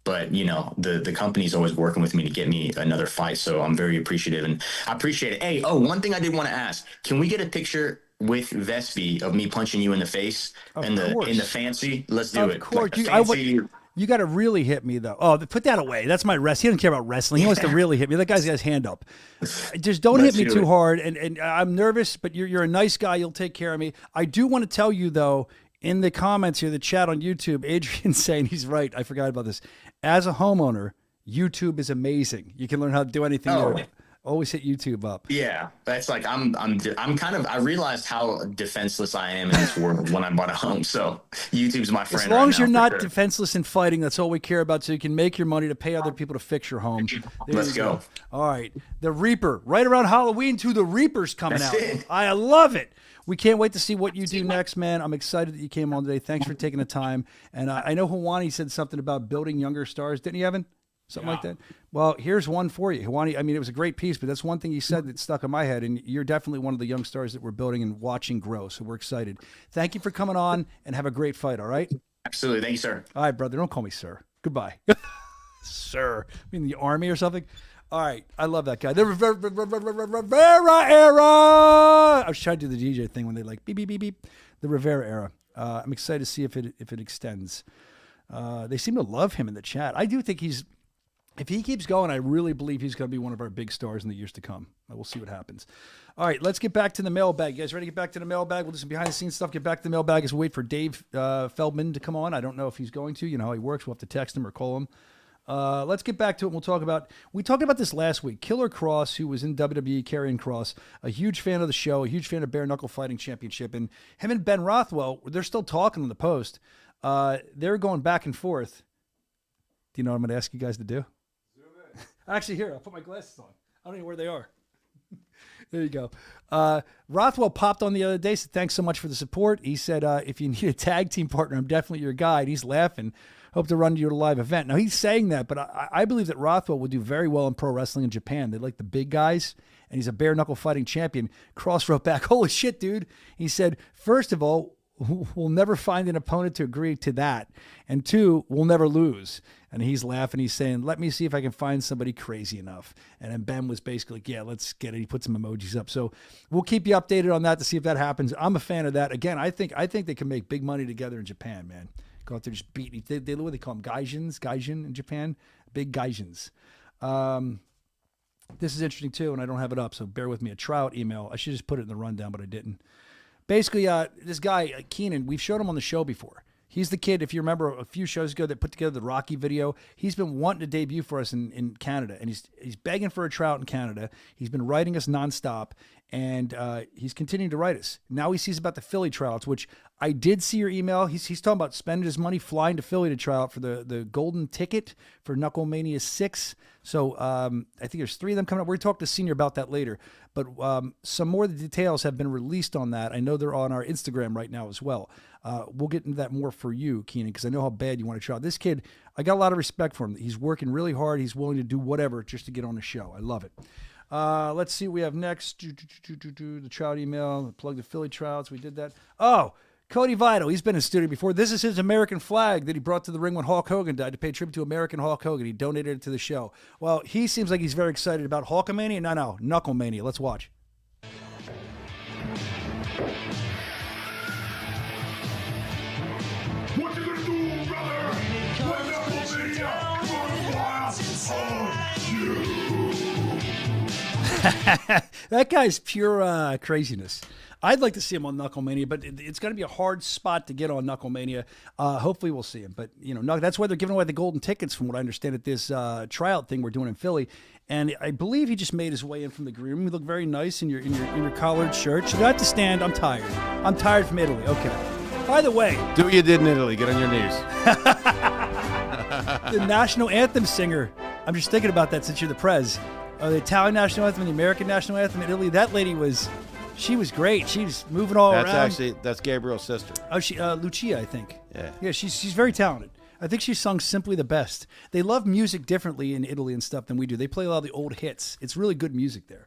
But the company's always working with me to get me another fight. So I'm very appreciative, and I appreciate it. Hey, one thing I did want to ask, can we get a picture with Vespi of me punching you in the face in the fancy? Let's do it. Of course. Like You got to really hit me, though. Oh, put that away. That's my rest. He doesn't care about wrestling. He wants to really hit me. That guy's got his hand up. Just don't hit me too hard. And I'm nervous, but you're a nice guy. You'll take care of me. I do want to tell you, though, in the comments here, the chat on YouTube, Adrian's saying he's right. I forgot about this. As a homeowner, YouTube is amazing. You can learn how to do anything there. Always hit YouTube up. Yeah, that's like I'm kind of. I realized how defenseless I am in this world when I bought a home. So YouTube's my friend. As long as you're not defenseless in fighting, that's all we care about. So you can make your money to pay other people to fix your home. Let's go. All right, the Reaper. Right around Halloween, too. The Reaper's coming That's out. it. I love it. We can't wait to see what you do next, man. I'm excited that you came on today. Thanks for taking the time. And I know Hawani said something about building younger stars, didn't he, Evan? Something like that. Well, here's one for you. Hawani, I mean, it was a great piece, but that's one thing you said that stuck in my head, and you're definitely one of the young stars that we're building and watching grow, so we're excited. Thank you for coming on, and have a great fight, all right? Absolutely. Thank you, sir. All right, brother. Don't call me sir. Goodbye. Sir. I mean, the Army or something? All right. I love that guy. The Rivera era! I was trying to do the DJ thing when they like beep, beep, beep, beep. The Rivera era. I'm excited to see if it extends. They seem to love him in the chat. I do think if he keeps going, I really believe he's going to be one of our big stars in the years to come. We'll see what happens. All right, let's get back to the mailbag. You guys ready to get back to the mailbag? We'll do some behind-the-scenes stuff. Get back to the mailbag as we wait for Dave Feldman to come on. I don't know if he's going to. You know how he works. We'll have to text him or call him. Let's get back to it. And we talked about this last week. Killer Cross, who was in WWE, Karrion Kross, a huge fan of the show, a huge fan of Bare Knuckle Fighting Championship. And him and Ben Rothwell, they're still talking on the post. They're going back and forth. Do you know what I'm going to ask you guys to do? Actually, here, I'll put my glasses on. I don't know where they are. There you go. Rothwell popped on the other day, said, thanks so much for the support. He said, if you need a tag team partner, I'm definitely your guy. And he's laughing. Hope to run you to a live event. Now, he's saying that, but I believe that Rothwell would do very well in pro wrestling in Japan. They like the big guys, and he's a bare knuckle fighting champion. Cross wrote back, holy shit, dude. He said, first of all, we'll never find an opponent to agree to that. And two, we'll never lose. And he's laughing. He's saying, let me see if I can find somebody crazy enough. And then Ben was basically like, yeah, let's get it. He put some emojis up. So we'll keep you updated on that to see if that happens. I'm a fan of that. Again, I think they can make big money together in Japan, man. Go out there, just beat. They what they call them, gaijin in Japan. Big gaijins. This is interesting too, and I don't have it up, so bear with me. A tryout email. I should just put it in the rundown, but I didn't. Basically, this guy, Keenan, we've showed him on the show before. He's the kid, if you remember a few shows ago, that put together the Rocky video. He's been wanting to debut for us in Canada, and he's begging for a tryout in Canada. He's been writing us nonstop, and he's continuing to write us. Now he sees about the Philly tryouts, which I did see your email. He's talking about spending his money flying to Philly to try out for the golden ticket for Knuckle Mania 6. So I think there's 3 of them coming up. We're going to talk to Senior about that later. But some more of the details have been released on that. I know they're on our Instagram right now as well. We'll get into that more for you, Keenan, because I know how bad you want to try out. This kid, I got a lot of respect for him. He's working really hard. He's willing to do whatever just to get on the show. I love it. Let's see what we have next. The trout email. Plug the Philly trouts. We did that. Oh, Cody Vital. He's been in studio before. This is his American flag that he brought to the ring when Hulk Hogan died to pay tribute to American Hulk Hogan. He donated it to the show. Well, he seems like he's very excited about Hulkamania. No, Knucklemania. Let's watch. What you gonna do, brother? When Knucklemania comes you. That guy's pure craziness. I'd like to see him on Knucklemania, but it's going to be a hard spot to get on Knucklemania. Hopefully we'll see him. But, that's why they're giving away the golden tickets, from what I understand, at this tryout thing we're doing in Philly. And I believe he just made his way in from the green room. You look very nice in your collared shirt. You got to stand. I'm tired. I'm tired from Italy. Okay. By the way. Do what you did in Italy. Get on your knees. The national anthem singer. I'm just thinking about that since you're the Prez. The Italian national anthem and the American national anthem in Italy. That lady she was great. She was moving all around. That's Gabriel's sister. Oh, Lucia, I think. Yeah. Yeah, she's very talented. I think she sung Simply the Best. They love music differently in Italy and stuff than we do. They play a lot of the old hits. It's really good music there.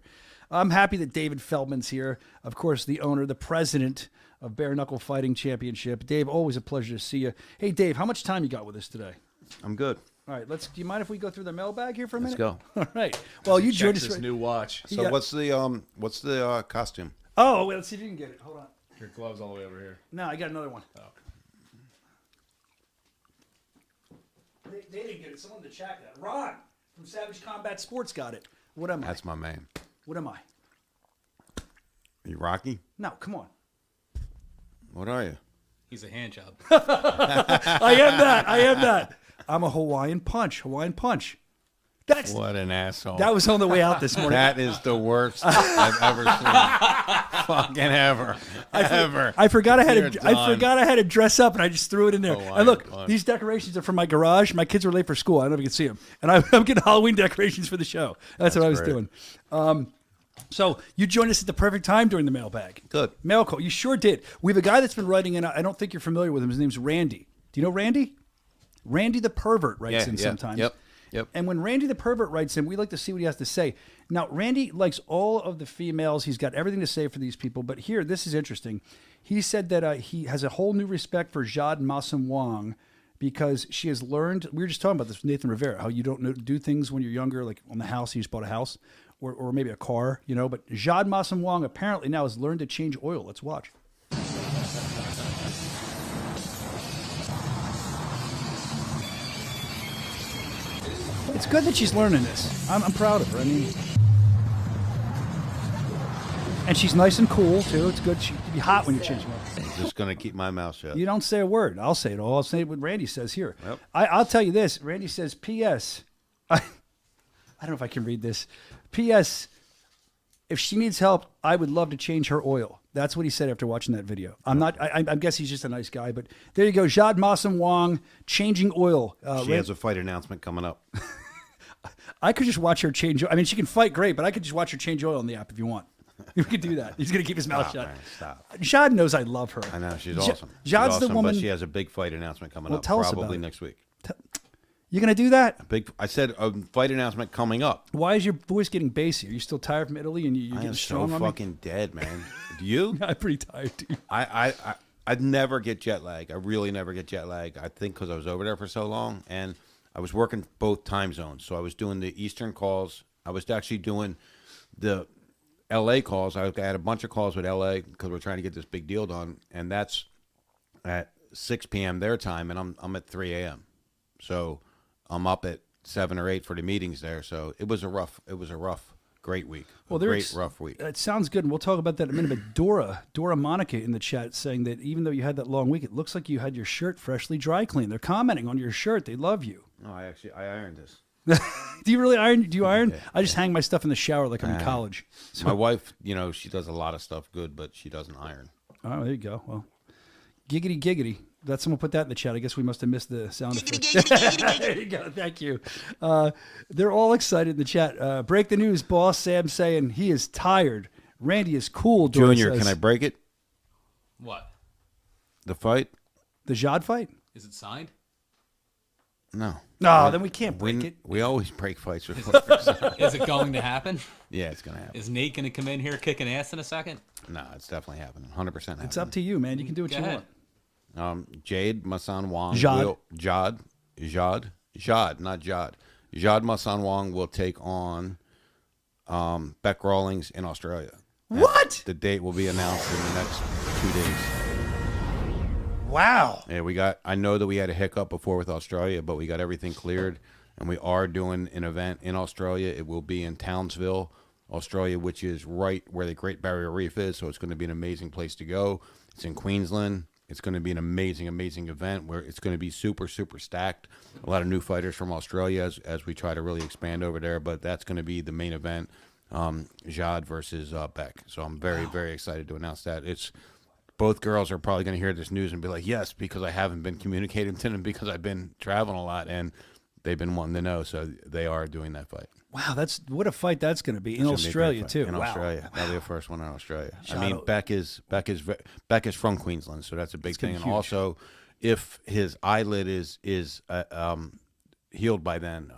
I'm happy that David Feldman's here. Of course, the owner, the president of Bare Knuckle Fighting Championship. Dave, always a pleasure to see you. Hey, Dave, how much time you got with us today? I'm good. All right, do you mind if we go through the mailbag here for a minute? Let's go. All right. Well, you joined us. This new watch. So what's the costume? Oh, wait, let's see if you can get it. Hold on. Your gloves all the way over here. No, I got another one. Oh. They didn't get it. Someone in the chat got it. Ron from Savage Combat Sports got it. What am I? That's my man. What am I? You Rocky? No, come on. What are you? He's a hand job. I am that. I'm a Hawaiian Punch. That's what an asshole. That was on the way out this morning. That is the worst I've ever seen. Fucking ever. I forgot I had to dress up, and I just threw it in there. Oh, and look, these decorations are from my garage. My kids were late for school. I don't know if you can see them. And I'm getting Halloween decorations for the show. That's what I was doing. So you joined us at the perfect time during the mailbag. Good. Mail call. You sure did. We have a guy that's been writing in. I don't think you're familiar with him. His name's Randy. Do you know Randy? Randy the pervert writes in sometimes. Yep. And when Randy the pervert writes in, we like to see what he has to say. Now, Randy likes all of the females. He's got everything to say for these people. But here, this is interesting. He said that he has a whole new respect for Jade Masam Wong because she has learned. We were just talking about this with Nathan Rivera, how you don't do things when you're younger, like on the house. You just bought a house or maybe a car, you know. But Jade Masam Wong apparently now has learned to change oil. Let's watch. It's good that she's learning this. I'm proud of her. I mean, and she's nice and cool too. It's good. She'd be hot when you change them up. I'm just gonna keep my mouth shut. You don't say a word. I'll say it all. I'll say what Randy says here. Yep. I'll tell you this. Randy says, P.S. I don't know if I can read this. P.S. If she needs help, I would love to change her oil. That's what he said after watching that video. I guess he's just a nice guy, but there you go. Jade Masam Wong changing oil. She has a fight announcement coming up. I could just watch her change. I mean, she can fight great, but I could just watch her change oil on the app if you want. You could do that. He's going to keep his mouth shut. Man, stop. Jade knows I love her. I know. She's awesome. Jade's awesome, the woman. But she has a big fight announcement coming up. Tell us about probably it. next week. You going to do that? I said a fight announcement coming up. Why is your voice getting bassy? Are you still tired from Italy and you're I getting am strong so on me? fucking dead, man. Do you? I'm pretty tired, dude. I'd never get jet lag. I really never get jet lag. I think because I was over there for so long, and I was working both time zones. So I was doing the Eastern calls. I was actually doing the L.A. calls. I had a bunch of calls with L.A. because we're trying to get this big deal done, and that's at 6 p.m. their time, and I'm at 3 a.m. So I'm up at 7 or 8 for the meetings there. So it was a rough, great week. Well, rough week. It sounds good, and we'll talk about that in a minute. But Dora Monica in the chat saying that even though you had that long week, it looks like you had your shirt freshly dry cleaned. They're commenting on your shirt. They love you. No, I ironed this. Do you really iron? Do you iron? Yeah. I just hang my stuff in the shower like I'm in college. So, my wife, she does a lot of stuff good, but she doesn't iron. Oh, there you go. Well, giggity, giggity. Let someone put that in the chat. I guess we must have missed the sound effect. There you go. Thank you. They're all excited in the chat. Break the news, boss. Sam saying he is tired. Randy is cool. Dora Junior, says. can I break it? What? The fight? The Jade fight? Is it signed? No. No, then we can't break it. We always break fights with Is it going to happen? Yeah, it's going to happen. Is Nate going to come in here kicking ass in a second? No, it's definitely happening. 100% happening. It's up to you, man. You can do what Go you ahead. want. Jade Masan Wong. Jade. Not Jade. Jade Masan Wong will take on Beck Rawlings in Australia. What? The date will be announced in the next 2 days. Wow. Yeah, I know that we had a hiccup before with Australia, but we got everything cleared, and we are doing an event in Australia. It will be in Townsville, Australia, which is right where the Great Barrier Reef is, so it's going to be an amazing place to go. It's in Queensland. It's going to be an amazing, amazing event where it's going to be super, super stacked. A lot of new fighters from Australia as we try to really expand over there, but that's going to be the main event, Jade versus Beck. So I'm very, very excited to announce that. Both girls are probably going to hear this news and be like, yes, because I haven't been communicating to them because I've been traveling a lot, and they've been wanting to know, so they are doing that fight. Wow, what a fight that's going to be in Australia too. In wow. Australia, that'll be the first one in Australia. I mean, Beck is from Queensland, so that's a big thing. And huge. also, if his eyelid is healed by then,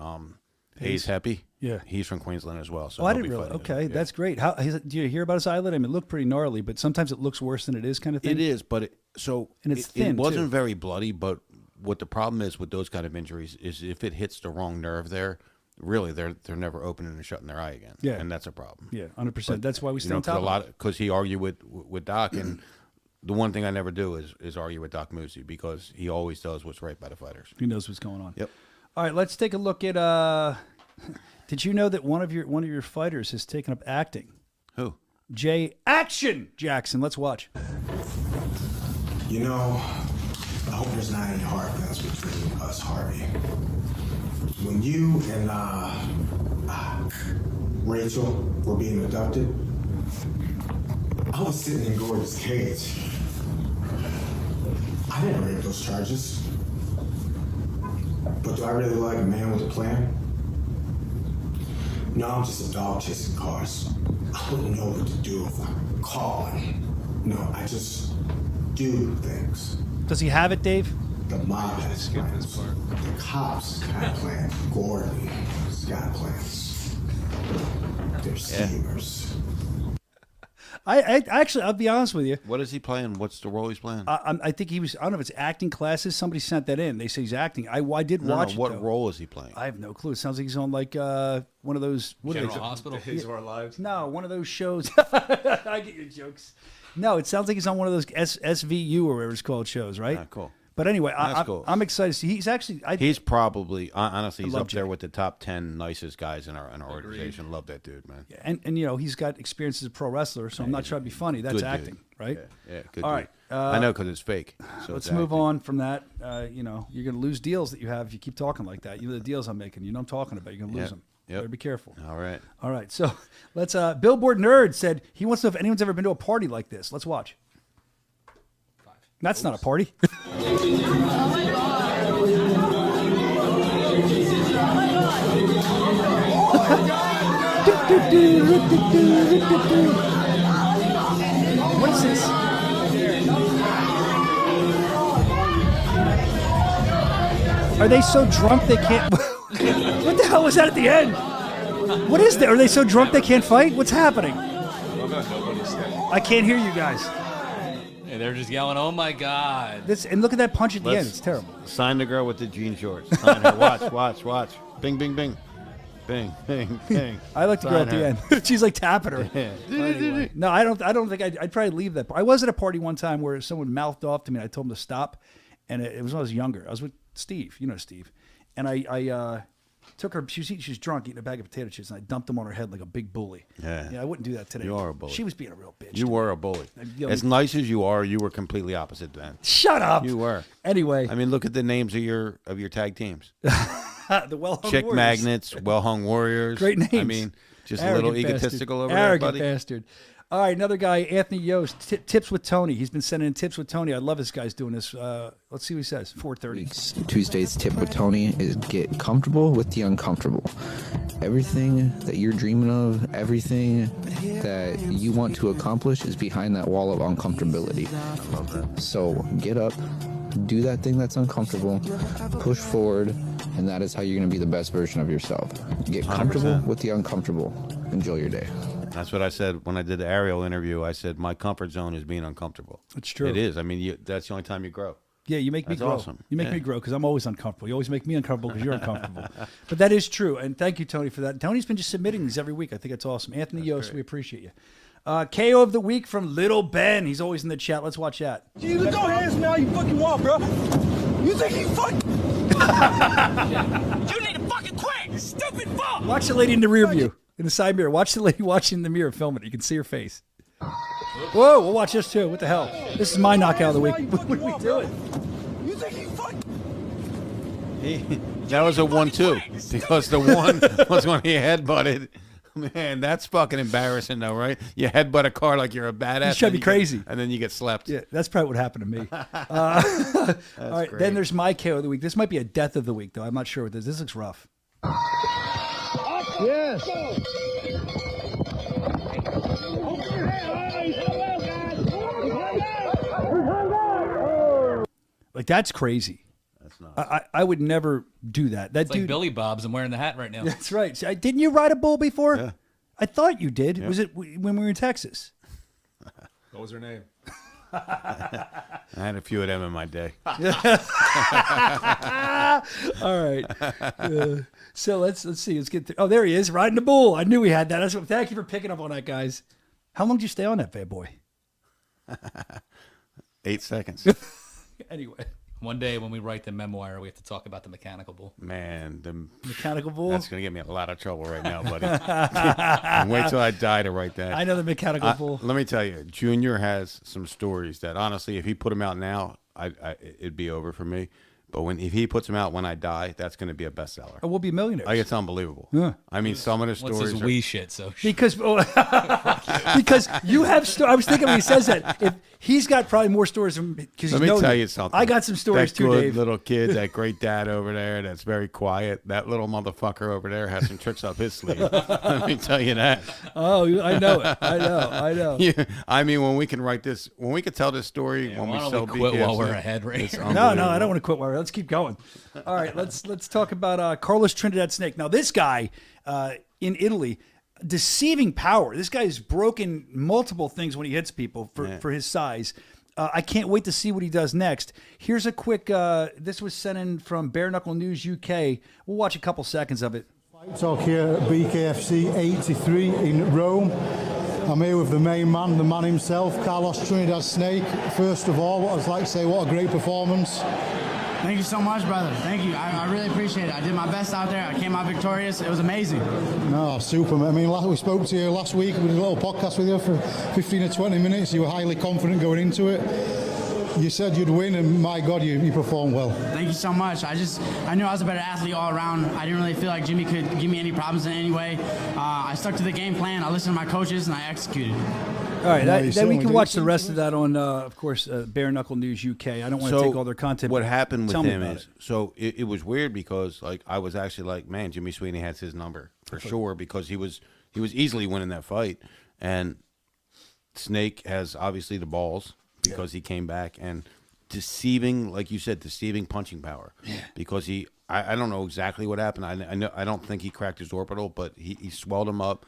Hayes Heppy, yeah, he's from Queensland as well. So I didn't realize. Okay, that's great. How do you hear about his eyelid? I mean, it looked pretty gnarly, but sometimes it looks worse than it is, kind of thing. It is, but it's thin. It wasn't too. very bloody, but what the problem is with those kind of injuries is if it hits the wrong nerve there, really they're never opening and shutting their eye again. Yeah, and that's a problem. Yeah, 100%. That's why we stay on top of it. Because he argued with Doc, and the one thing I never do is argue with Doc Moosey because he always does what's right by the fighters. He knows what's going on. Yep. All right, let's take a look at. Did you know that one of your fighters has taken up acting? Who? Jay Action Jackson. Let's watch. You know, I hope there's not any hard feelings between us, Harvey. When you and Rachel were being abducted, I was sitting in Gordon's cage. I didn't rape those charges. But do I really like a man with a plan? No, I'm just a dog chasing cars. I wouldn't know what to do if I caught one. No, I just do things. Does he have it, Dave? The mob has plans. The cops got plans. Gordon's got plans. They're schemers. I actually, I'll be honest with you. What is he playing? What's the role he's playing? I think he was. I don't know if it's acting classes. Somebody sent that in. They say he's acting. I did watch. What it, role is he playing? I have no clue. It sounds like he's on like one of those General Hospital. Days of Our Lives. No, one of those shows. I get your jokes. No, it sounds like he's on one of those SVU or whatever it's called shows, right? Cool. But anyway, Cool. I'm excited. He's actually. He's probably honestly he's love up there with the top 10 nicest guys in our organization. Love that dude, man. And you know he's got experience as a pro wrestler, so I'm not trying to be funny. That's Good acting, dude. right? Yeah, good. All dude. right. I know because it's fake. So Let's it's move acting. on from that. You know, you're going to lose deals that you have if you keep talking like that. You know the deals I'm making. You know what I'm talking about. You're going to lose them. Yep. Better be careful. All right. All right. So let's. Billboard Nerd said he wants to know if anyone's ever been to a party like this. Let's watch. That's not a party. What is this? Are they so drunk they can't? What the hell was that at the end? What is that? Are they so drunk they can't fight? What's happening? I can't hear you guys. Hey, they're just yelling, "Oh my God!" And look at that punch at the end. It's terrible. Sign the girl with the jean shorts. Sign her. Watch. Bing, bing, bing. Bing, bing, bing. I like the girl at the end. She's like tapping her. Yeah. Anyway. No, I don't think I'd probably leave that. I was at a party one time where someone mouthed off to me. And I told him to stop, and it was when I was younger. I was with Steve, you know Steve, and I took her. She was drunk eating a bag of potato chips, and I dumped them on her head like a big bully. Yeah, I wouldn't do that today. You are a bully. She was being a real bitch. You were a bully. As nice as you are, you were completely opposite then. Shut up. You were. Anyway, I mean, look at the names of your tag teams. The well-hung Chick Warriors. Magnets, well-hung Warriors. Great names. I mean, just a little egotistical over there, Arrogant buddy. bastard. All right, another guy, Anthony Yost, tips with Tony. He's been sending in tips with Tony. I love this guy's doing this. Let's see what he says. 4:30. Tuesday's tip with Tony is get comfortable with the uncomfortable. Everything that you're dreaming of, everything that you want to accomplish is behind that wall of uncomfortability. I love that. So get up, do that thing that's uncomfortable, push forward, and that is how you're going to be the best version of yourself. Get comfortable 100%. with the uncomfortable. Enjoy your day. That's what I said when I did the Ariel interview. I said my comfort zone is being uncomfortable. It's true. It is. I mean, that's the only time you grow. Yeah, you make me That's grow. awesome. You make me grow because I'm always uncomfortable. You always make me uncomfortable because you're uncomfortable. But that is true. And thank you, Tony, for that. Tony's been just submitting these every week. I think it's awesome. Anthony Yost, we appreciate you. KO of the week from Little Ben. He's always in the chat. Let's watch that. You throw hands me all you fucking want, bro. You think you fuck? You need to fucking quit, you stupid fuck. Watch the lady in the rear view, in the side mirror. Watch the lady watching in the mirror, filming it. You can see her face. Whoa, we'll watch this too. What the hell? This is my knockout of the week. What are we doing? You think you fuck? That was a 1-2 because the one was when he headbutted. Man, that's fucking embarrassing, though, right? You headbutt a car like you're a badass. You should be crazy. And then you get slapped. Yeah, that's probably what happened to me. All right, great. then there's my KO of the week. This might be a death of the week, though. I'm not sure what this is. This looks rough. Yes. Like, that's crazy. That's not. I would never do that. That It's dude. like Billy Bob's. I'm wearing the hat right now. That's right. See, didn't you ride a bull before? Yeah. I thought you did. Yeah. Was it when we were in Texas? What was her name? I had a few of them in my day. All right. So let's see. Let's get through. Oh, there he is, riding the bull. I knew we had that. Thank you for picking up on that, guys. How long did you stay on that bad boy? 8 seconds. Anyway. One day when we write the memoir, we have to talk about the mechanical bull. Man, the mechanical bull? That's going to get me in a lot of trouble right now, buddy. Wait till I die to write that. I know the mechanical bull. Let me tell you, Junior has some stories that, honestly, if he put them out now, it'd be over for me. But if he puts them out when I die, that's going to be a bestseller. Or we'll be millionaires. Like, it's unbelievable. Yeah. I mean, some of the stories. What's this wee shit? So because you have. I was thinking when he says that, if he's got probably more stories because let me tell you something. I got some stories that too, good Dave. Little kid, that great dad over there, that's very quiet. That little motherfucker over there has some tricks up his sleeve. Let me tell you that. Oh, I know it. I know. Yeah, I mean, when we can write this, when we can tell this story, when we sell quit BKFC, while we're ahead, right? No, I don't want to quit. Let's keep going. All right, let's talk about Carlos Trinidad Snake. Now, this guy in Italy, deceiving power. This guy has broken multiple things when he hits people for his size. I can't wait to see what he does next. Here's a quick. This was sent in from Bare Knuckle News UK. We'll watch a couple seconds of it. Fight Talk here at BKFC 83 in Rome. I'm here with the main man, the man himself, Carlos Trinidad Snake. First of all, what I'd like to say, what a great performance. Thank you so much, brother. Thank you. I really appreciate it. I did my best out there. I came out victorious. It was amazing. No, super. I mean, we spoke to you last week. We did a little podcast with you for 15 or 20 minutes. You were highly confident going into it. You said you'd win, and my God, you performed well. Thank you so much. I knew I was a better athlete all around. I didn't really feel like Jimmy could give me any problems in any way. I stuck to the game plan. I listened to my coaches, and I executed. All right, then we can watch the rest of that on, of course, Bare Knuckle News UK. I don't want to take all their content. What happened with him is, it. It was weird because, like, I was actually like, man, Jimmy Sweeney has his number for sure because he was easily winning that fight, and Snake has obviously the balls because he came back and deceiving, like you said, deceiving punching power. Yeah. Because I don't know exactly what happened. I don't think he cracked his orbital, but he swelled him up,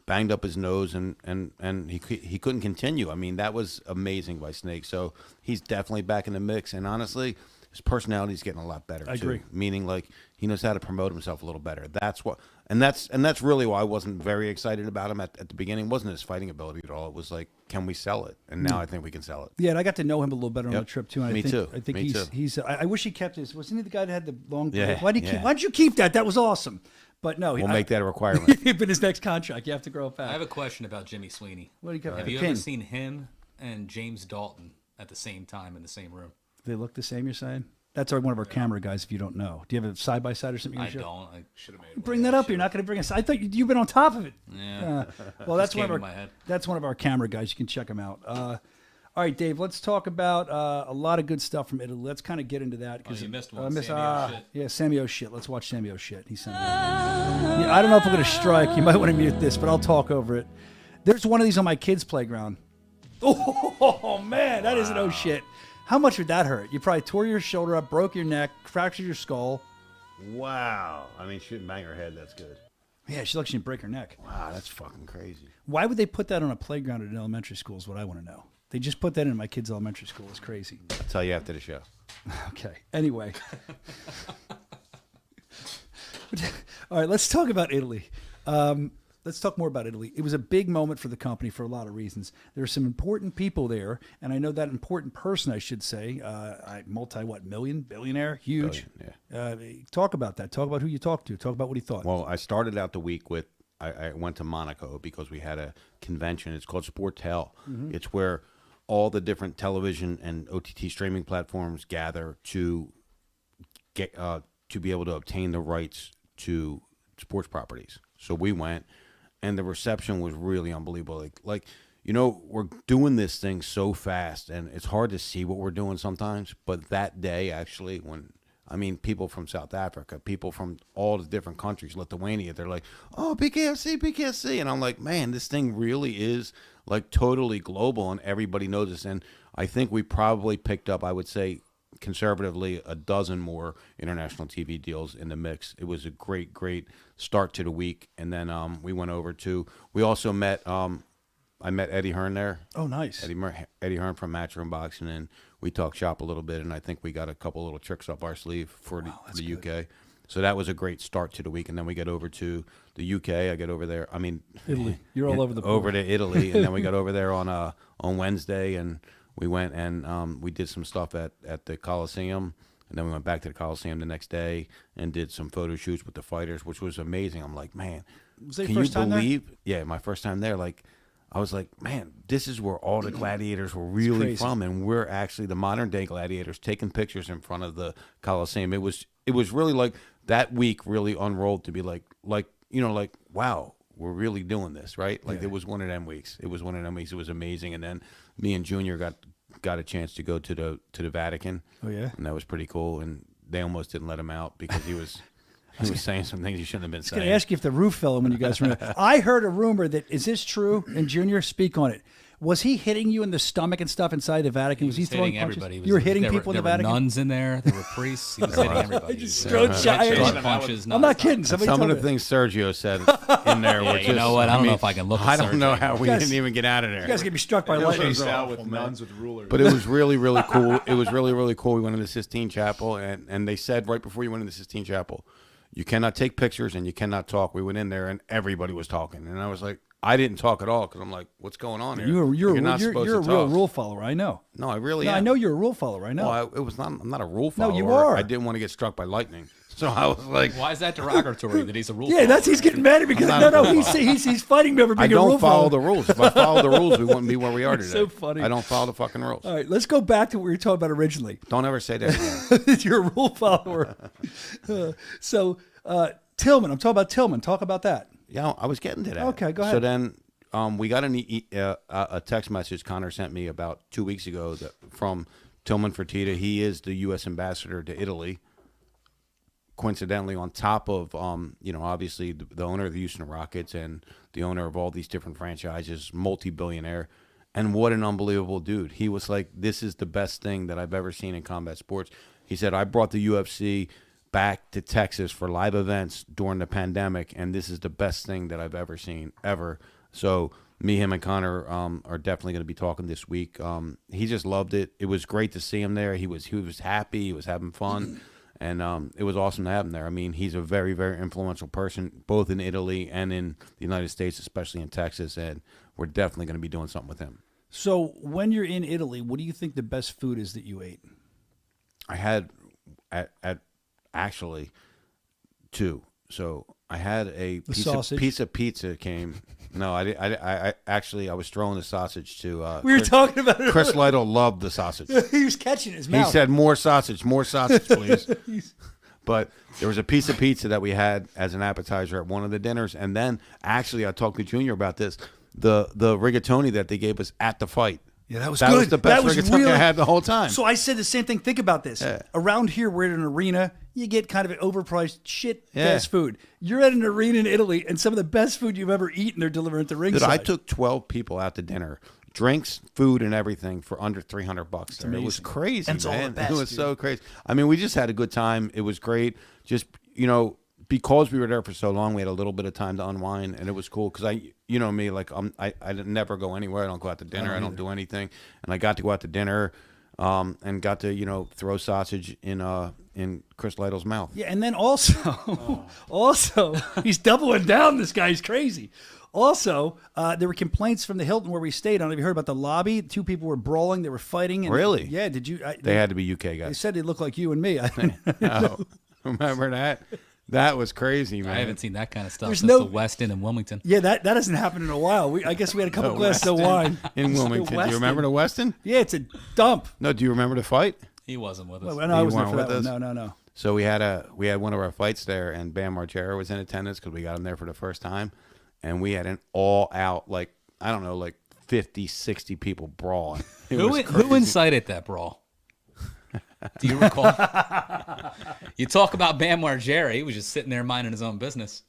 banged up his nose, and he couldn't continue. I mean, that was amazing by Snake. So he's definitely back in the mix. And honestly, his personality's getting a lot better too. agree. Meaning, like, he knows how to promote himself a little better. That's what, and that's really why I wasn't very excited about him at the beginning. It wasn't his fighting ability at all. It was like, can we sell it? And now I think we can sell it. Yeah, and I got to know him a little better on the trip too. And Me too. I think Me he's. too. I wish he kept his. Wasn't he the guy that had the long? Yeah, Why did you keep that? That was awesome. But no, We'll make that a requirement. But his next contract, you have to grow up back. I have a question about Jimmy Sweeney. What do you got? Have you ever seen him and James Dalton at the same time in the same room? They look the same. You're saying? That's one of our camera guys. If you don't know, do you have a side by side or something? I don't. I should have made. Bring that up. You're not going to bring us. I thought you've been on top of it. Yeah. Well, that's Just one of came our. in my head. That's one of our camera guys. You can check him out. All right, Dave. Let's talk about a lot of good stuff from Italy. Let's kind of get into that Oh, you missed one. Sammy Shit. Yeah, Sammy Shit. Let's watch Sammy Shit. He sent me. Yeah, I don't know if I'm going to strike. You might want to mute this, but I'll talk over it. There's one of these on my kids' playground. Oh man, that isn't oh shit. How much would that hurt? You probably tore your shoulder up, broke your neck, fractured your skull. Wow. I mean, she didn't bang her head. That's good. Yeah, she looks like she didn't break her neck. Wow, that's fucking crazy. Why would they put that on a playground at an elementary school is what I want to know. They just put that in my kids' elementary school. It's crazy. I'll tell you after the show. Okay. Anyway. All right, let's talk about Italy. Let's talk more about Italy. It was a big moment for the company for a lot of reasons. There are some important people there, and I know that important person, I should say, billionaire, huge. Billion, talk about that. Talk about who you talked to. Talk about what he thought. Well, I started out the week with, I went to Monaco because we had a convention. It's called Sportel. Mhm. It's where all the different television and OTT streaming platforms gather to get to be able to obtain the rights to sports properties. So we went, and the reception was really unbelievable. Like we're doing this thing so fast, and it's hard to see what we're doing sometimes. But that day, actually, people from South Africa, people from all the different countries, Lithuania, they're like, oh, BKFC. And I'm like, man, this thing really is like totally global, and everybody knows this. And I think we probably picked up, I would say, conservatively, a dozen more international TV deals in the mix. It was a great start to the week. And then we went over to, we also met, I met Eddie Hearn there. Oh, nice. Eddie Hearn from Matchroom Boxing, and we talked shop a little bit, and I think we got a couple little tricks up our sleeve for the UK. So that was a great start to the week. And then we get over to the UK. I get over there. I mean, Italy. You're all over the over board. to Italy, and then we got over there on Wednesday, and We went and we did some stuff at the Coliseum, and then we went back to the Coliseum the next day and did some photo shoots with the fighters, which was amazing. I'm like, man, Was that can your you first time there? believe? Yeah, my first time there. Like, I was like, man, this is where all the gladiators were really crazy. from, and we're actually the modern day gladiators taking pictures in front of the Coliseum. It was really like that week really unrolled to be like wow, we're really doing this, right? Like it was one of them weeks. It was amazing. And then me and Junior got a chance to go to the Vatican. Oh yeah, and that was pretty cool. And they almost didn't let him out because he was saying some things he shouldn't have been I was saying. going to ask you if the roof fell in when you guys were. I heard a rumor that is this true? And Junior, speak on it. Was he hitting you in the stomach and stuff inside the Vatican? Was he throwing hitting punches? everybody. You were hitting people in the There were Vatican. nuns in there. There were priests. He was hitting everybody. Just He throwing was shots. punches. I'm not kidding. Some Somebody of the told me. things Sergio said in there were just, you know what? I don't know if I can look at I don't know Sergio. how we You guys- didn't even get out of there. You guys get me struck by He'll lightning. chase out with nuns with rulers. But it was really, really cool. It was really, really cool. We went into the Sistine Chapel, and they said right before you went into the Sistine Chapel, you cannot take pictures and you cannot talk. We went in there, and everybody was talking. And I was like, I didn't talk at all because I'm like, what's going on here? You're not supposed a to real talk. rule follower. I know. No, I really No, am. I know you're a rule follower. I know. Well, I'm not a rule follower. No, you are. I didn't want to get struck by lightning. So I was like, Why is that derogatory that he's a rule Yeah, follower? that's he's getting mad at me because I'm not a rule he's fighting me over I being a rule don't follow follower. the rules. If I followed the rules, we wouldn't be where we are today. It's so funny. I don't follow the fucking rules. All right, let's go back to what we were talking about originally. Don't ever say that again. You're a rule follower. Tillman, I'm talking about Tillman. Talk about that. Yeah, I was getting to that. Okay, go ahead. So then we got a text message Connor sent me about 2 weeks ago from Tillman Fertitta. He is the U.S. ambassador to Italy. Coincidentally, on top of, obviously the owner of the Houston Rockets and the owner of all these different franchises, multi-billionaire. And what an unbelievable dude. He was like, this is the best thing that I've ever seen in combat sports. He said, I brought the UFC back to Texas for live events during the pandemic, and this is the best thing that I've ever seen, ever. So me, him, and Connor are definitely going to be talking this week. He just loved it. It was great to see him there. He was happy. He was having fun. And it was awesome to have him there. I mean, he's a very, very influential person, both in Italy and in the United States, especially in Texas. And we're definitely going to be doing something with him. So when you're in Italy, what do you think the best food is that you ate? I had actually two. So I had a piece of pizza came. No, I actually was throwing the sausage to. We were talking about it. Chris Lytle loved the sausage. He was catching his mouth. He said, more sausage, please. But there was a piece of pizza that we had as an appetizer at one of the dinners. And then, actually, I talked to Junior about this. The rigatoni that they gave us at the fight. Yeah, that was that good. was the best rigatoni I had the whole time. So I said the same thing. Think about this. Yeah. Around here, we're at an arena. You get kind of an overpriced shit fast food. You're at an arena in Italy, and some of the best food you've ever eaten, they're delivering at the ringside. Dude, I took 12 people out to dinner. Drinks, food, and everything for under $300 there. It was crazy, That's all the man. best, It was dude. so crazy. I mean, we just had a good time. It was great. Just, because we were there for so long, we had a little bit of time to unwind, and it was cool. Because me, like I never go anywhere. I don't go out to dinner. I don't do anything. And I got to go out to dinner, and got to throw sausage in Chris Lytle's mouth. Yeah, and then also, he's doubling down. This guy's crazy. Also, there were complaints from the Hilton where we stayed. I don't know if you heard about the lobby. Two people were brawling. They were fighting. And, Really? Yeah. Did you? They had to be UK They guys. said they looked like you and me. I didn't Oh, remember that? That was crazy, man. I haven't seen that kind of stuff There's since no- the West End in Wilmington. Yeah, that hasn't happened in a while. I guess we had a couple The glasses of Westin wine in The Wilmington. Do you remember Westin. the Westin? Yeah, it's a dump. No, do you remember the fight? He wasn't with us. Well, no, I You wasn't there weren't for that with one. us? No. So we had one of our fights there, and Bam Margera was in attendance because we got him there for the first time, and we had an all-out, 50, 60 people brawling. Who incited that brawl? Do you recall? You talk about Bam Margera. He was just sitting there minding his own business.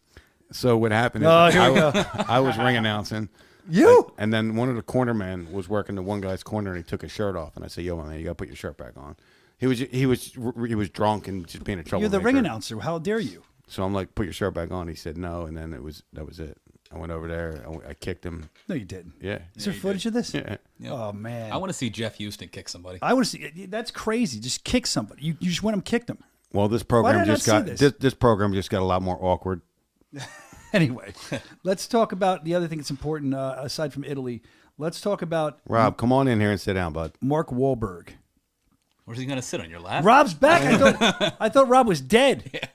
So what happened is Oh, here we go. I was ring announcing. You? And then one of the cornermen was working the one guy's corner, and he took his shirt off. And I said, "Yo, my man, you got to put your shirt back on." He was drunk and just being a troublemaker. You're the ring announcer. How dare you? So I'm like, "Put your shirt back on." He said no, and then that was it. I went over there. I kicked him. No, you didn't. Yeah. Is there footage of this? Yeah. Oh man. I want to see Jeff Houston kick somebody. I want to see. That's crazy. Just kick somebody. You just went and kicked them. Well, this Why program did I just not got see this? this program just got a lot more awkward. Anyway, let's talk about the other thing that's important aside from Italy. Let's talk about Rob, come on in here and sit down, bud. Mark Wahlberg. Where's he going to sit, on your lap? Rob's back. I thought Rob was dead. Yeah.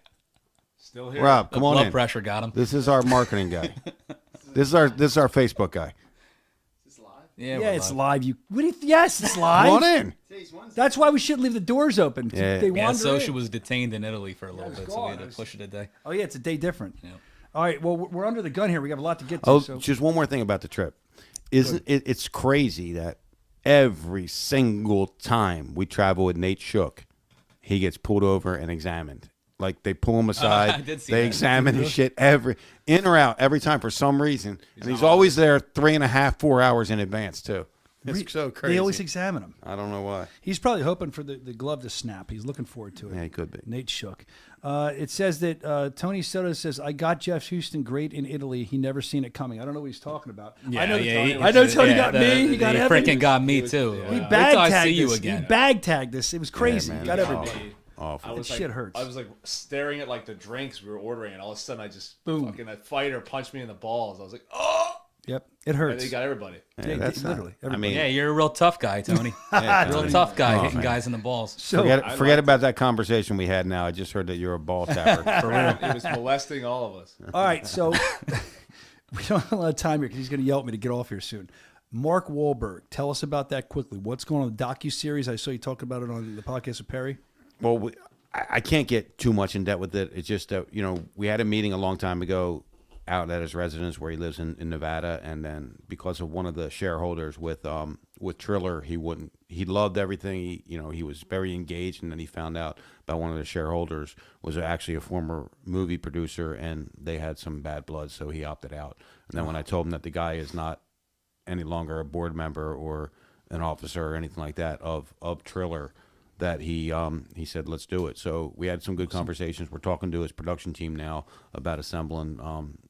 Still here. Rob, come on in. Blood pressure got him. This is our marketing guy. This is our Facebook guy. Yeah, it's live. Yes, it's live. Come on in. That's why we shouldn't leave the doors open. Yeah. They wander Soscia in. was detained in Italy for a little bit, so we had to push it a day. Oh, yeah, it's a day different. Yeah. All right, well, we're under the gun here. We have a lot to get to. Oh, So. just one more thing about the trip. It's crazy that every single time we travel with Nate Shook, he gets pulled over and examined. Like, they pull him aside, I did see they that. examine his shit in or out every time for some reason. And he's always there 3.5, 4 hours in advance, too. It's so crazy. They always examine him. I don't know why. He's probably hoping for the glove to snap. He's looking forward to it. Yeah, he could be. Nate Shook. It says that Tony Soto says, I got Jeff Houston great in Italy. He never seen it coming. I don't know what he's talking about. I know Tony got me. He got Evan. Freaking got me, too. He Wait bag till I tagged see you this. again. He bag tagged this. It was crazy. man. He got everybody. Awful. Shit hurts. I was like staring at like the drinks we were ordering, and all of a sudden I just Boom. fucking that fighter punched me in the balls. I was like, oh. Yep, it And hurts. he got everybody. Yeah, that's literally. I mean, Yeah, you're a real tough guy, Tony. Real tough guy hitting guys in the balls. So forget about that conversation we had now. I just heard that you're a ball tapper. For real. He was molesting all of us. All right, so we don't have a lot of time here because he's going to yell at me to get off here soon. Mark Wahlberg, tell us about that quickly. What's going on in the docuseries? I saw you talk about it on the podcast with Perry. Well, I can't get too much in depth with it. It's just that, we had a meeting a long time ago out at his residence where he lives in Nevada, and then because of one of the shareholders with Triller, he loved everything. He was very engaged, and then he found out about one of the shareholders was actually a former movie producer, and they had some bad blood, so he opted out. And then when I told him that the guy is not any longer a board member or an officer or anything like that of Triller, that he said, let's do it. So we had some good conversations. We're talking to his production team now about assembling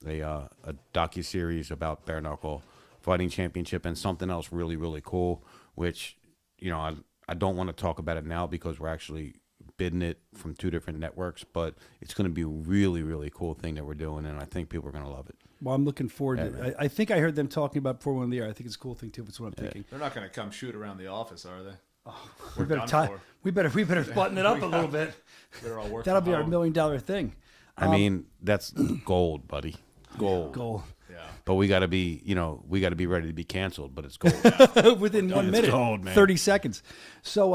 a docuseries about bare knuckle fighting championship and something else really, really cool, which, I don't want to talk about it now because we're actually bidding it from 2 different networks, but it's going to be a really, really cool thing that we're doing, and I think people are going to love it. Well, I'm looking forward to it. I think I heard them talking about before we went on the air. I think it's a cool thing, too. That's what I'm thinking. They're not going to come shoot around the office, are they? Oh, we better button it up a little bit. That'll be our $1 million thing. I mean, that's gold, buddy. Gold. Yeah. But we got to be, ready to be canceled. But it's gold within 1 minute, gold, man. 30 seconds. So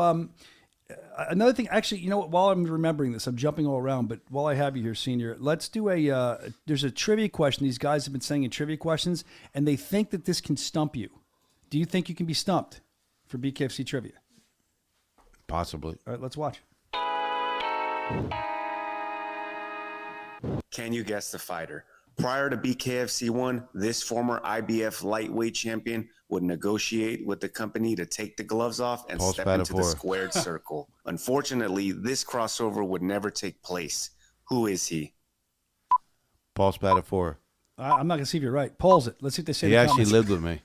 another thing, actually, while I'm remembering this, I'm jumping all around. But while I have you here, Senior, let's do there's a trivia question. These guys have been saying in trivia questions, and they think that this can stump you. Do you think you can be stumped for BKFC trivia? Possibly. All right, let's watch. Can you guess the fighter? Prior to BKFC 1, this former IBF lightweight champion would negotiate with the company to take the gloves off and step into the squared circle. Unfortunately, this crossover would never take place. Who is he? Paul Spatafora. I'm not going to see if you're right. Pause it. Let's see what they say. He actually lived with me.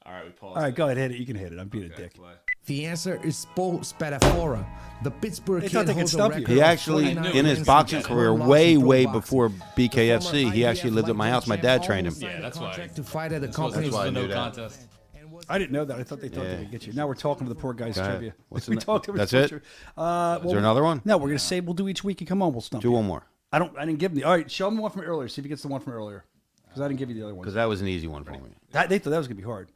All right, we pause. All right, go ahead, hit it. You can hit it. I'm being a dick. The answer is Paul Spatafora. The Pittsburgh They kid thought they could holds a stump you. record He of actually, 49 in his wins boxing and career, 4 losses way, in pro way boxing. before The BKFC, former he actually IBF lived at my house. My lightweight dad champ trained him. almost signed Yeah, a that's why. contract to fight at the This company. was knew no that. contest. I didn't know that. I thought they thought they could get you. Now we're talking to the poor guy's Go ahead. trivia. What's we the talked to him. That's it? Is there another one? No, we're gonna say we'll do each week. You come on, we'll stump. Do you. one more. I didn't give him the. All right, show him the one from earlier. See if he gets the one from earlier. Because I didn't give you the other one. Because that was an easy one for me. They thought that was gonna be hard.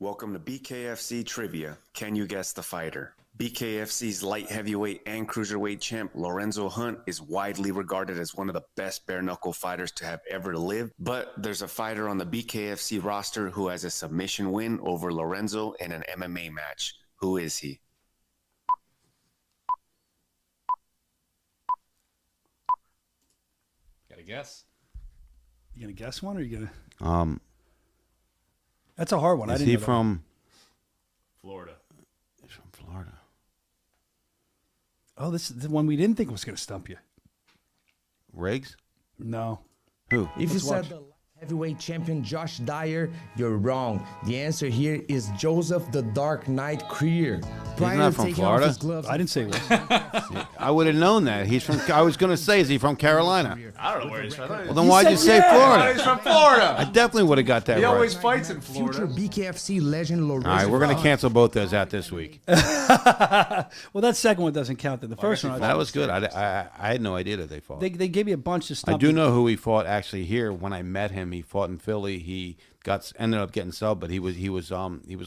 Welcome to BKFC Trivia. Can you guess the fighter? BKFC's light heavyweight and cruiserweight champ Lorenzo Hunt is widely regarded as one of the best bare knuckle fighters to have ever lived. But there's a fighter on the BKFC roster who has a submission win over Lorenzo in an MMA match. Who is he? Got a guess? You gonna guess one, or you gonna? That's a hard one. I Is didn't he know that. from Florida? He's from Florida. Oh, this is the one we didn't think was gonna stump you. Riggs? No. Who? If you Let's said watch. the Heavyweight champion Josh Dyer, you're wrong. The answer here is Joseph the Dark Knight Creer. He's not from Florida. I didn't say that. I would have known that. He's from. I was going to say, is he from Carolina? I don't know where he's from. Well, then why'd you say Florida? He's from Florida. I definitely would have got that He right. always fights in Florida. Future BKFC legend Lorenzo. All right, we're going to cancel both those out this week. Well, that second one doesn't count. Then the first one. That was good. I had no idea that they fought. They gave you a bunch of stuff. I do know who he fought actually here. When I met him, he fought in Philly. He ended up getting subbed, but he was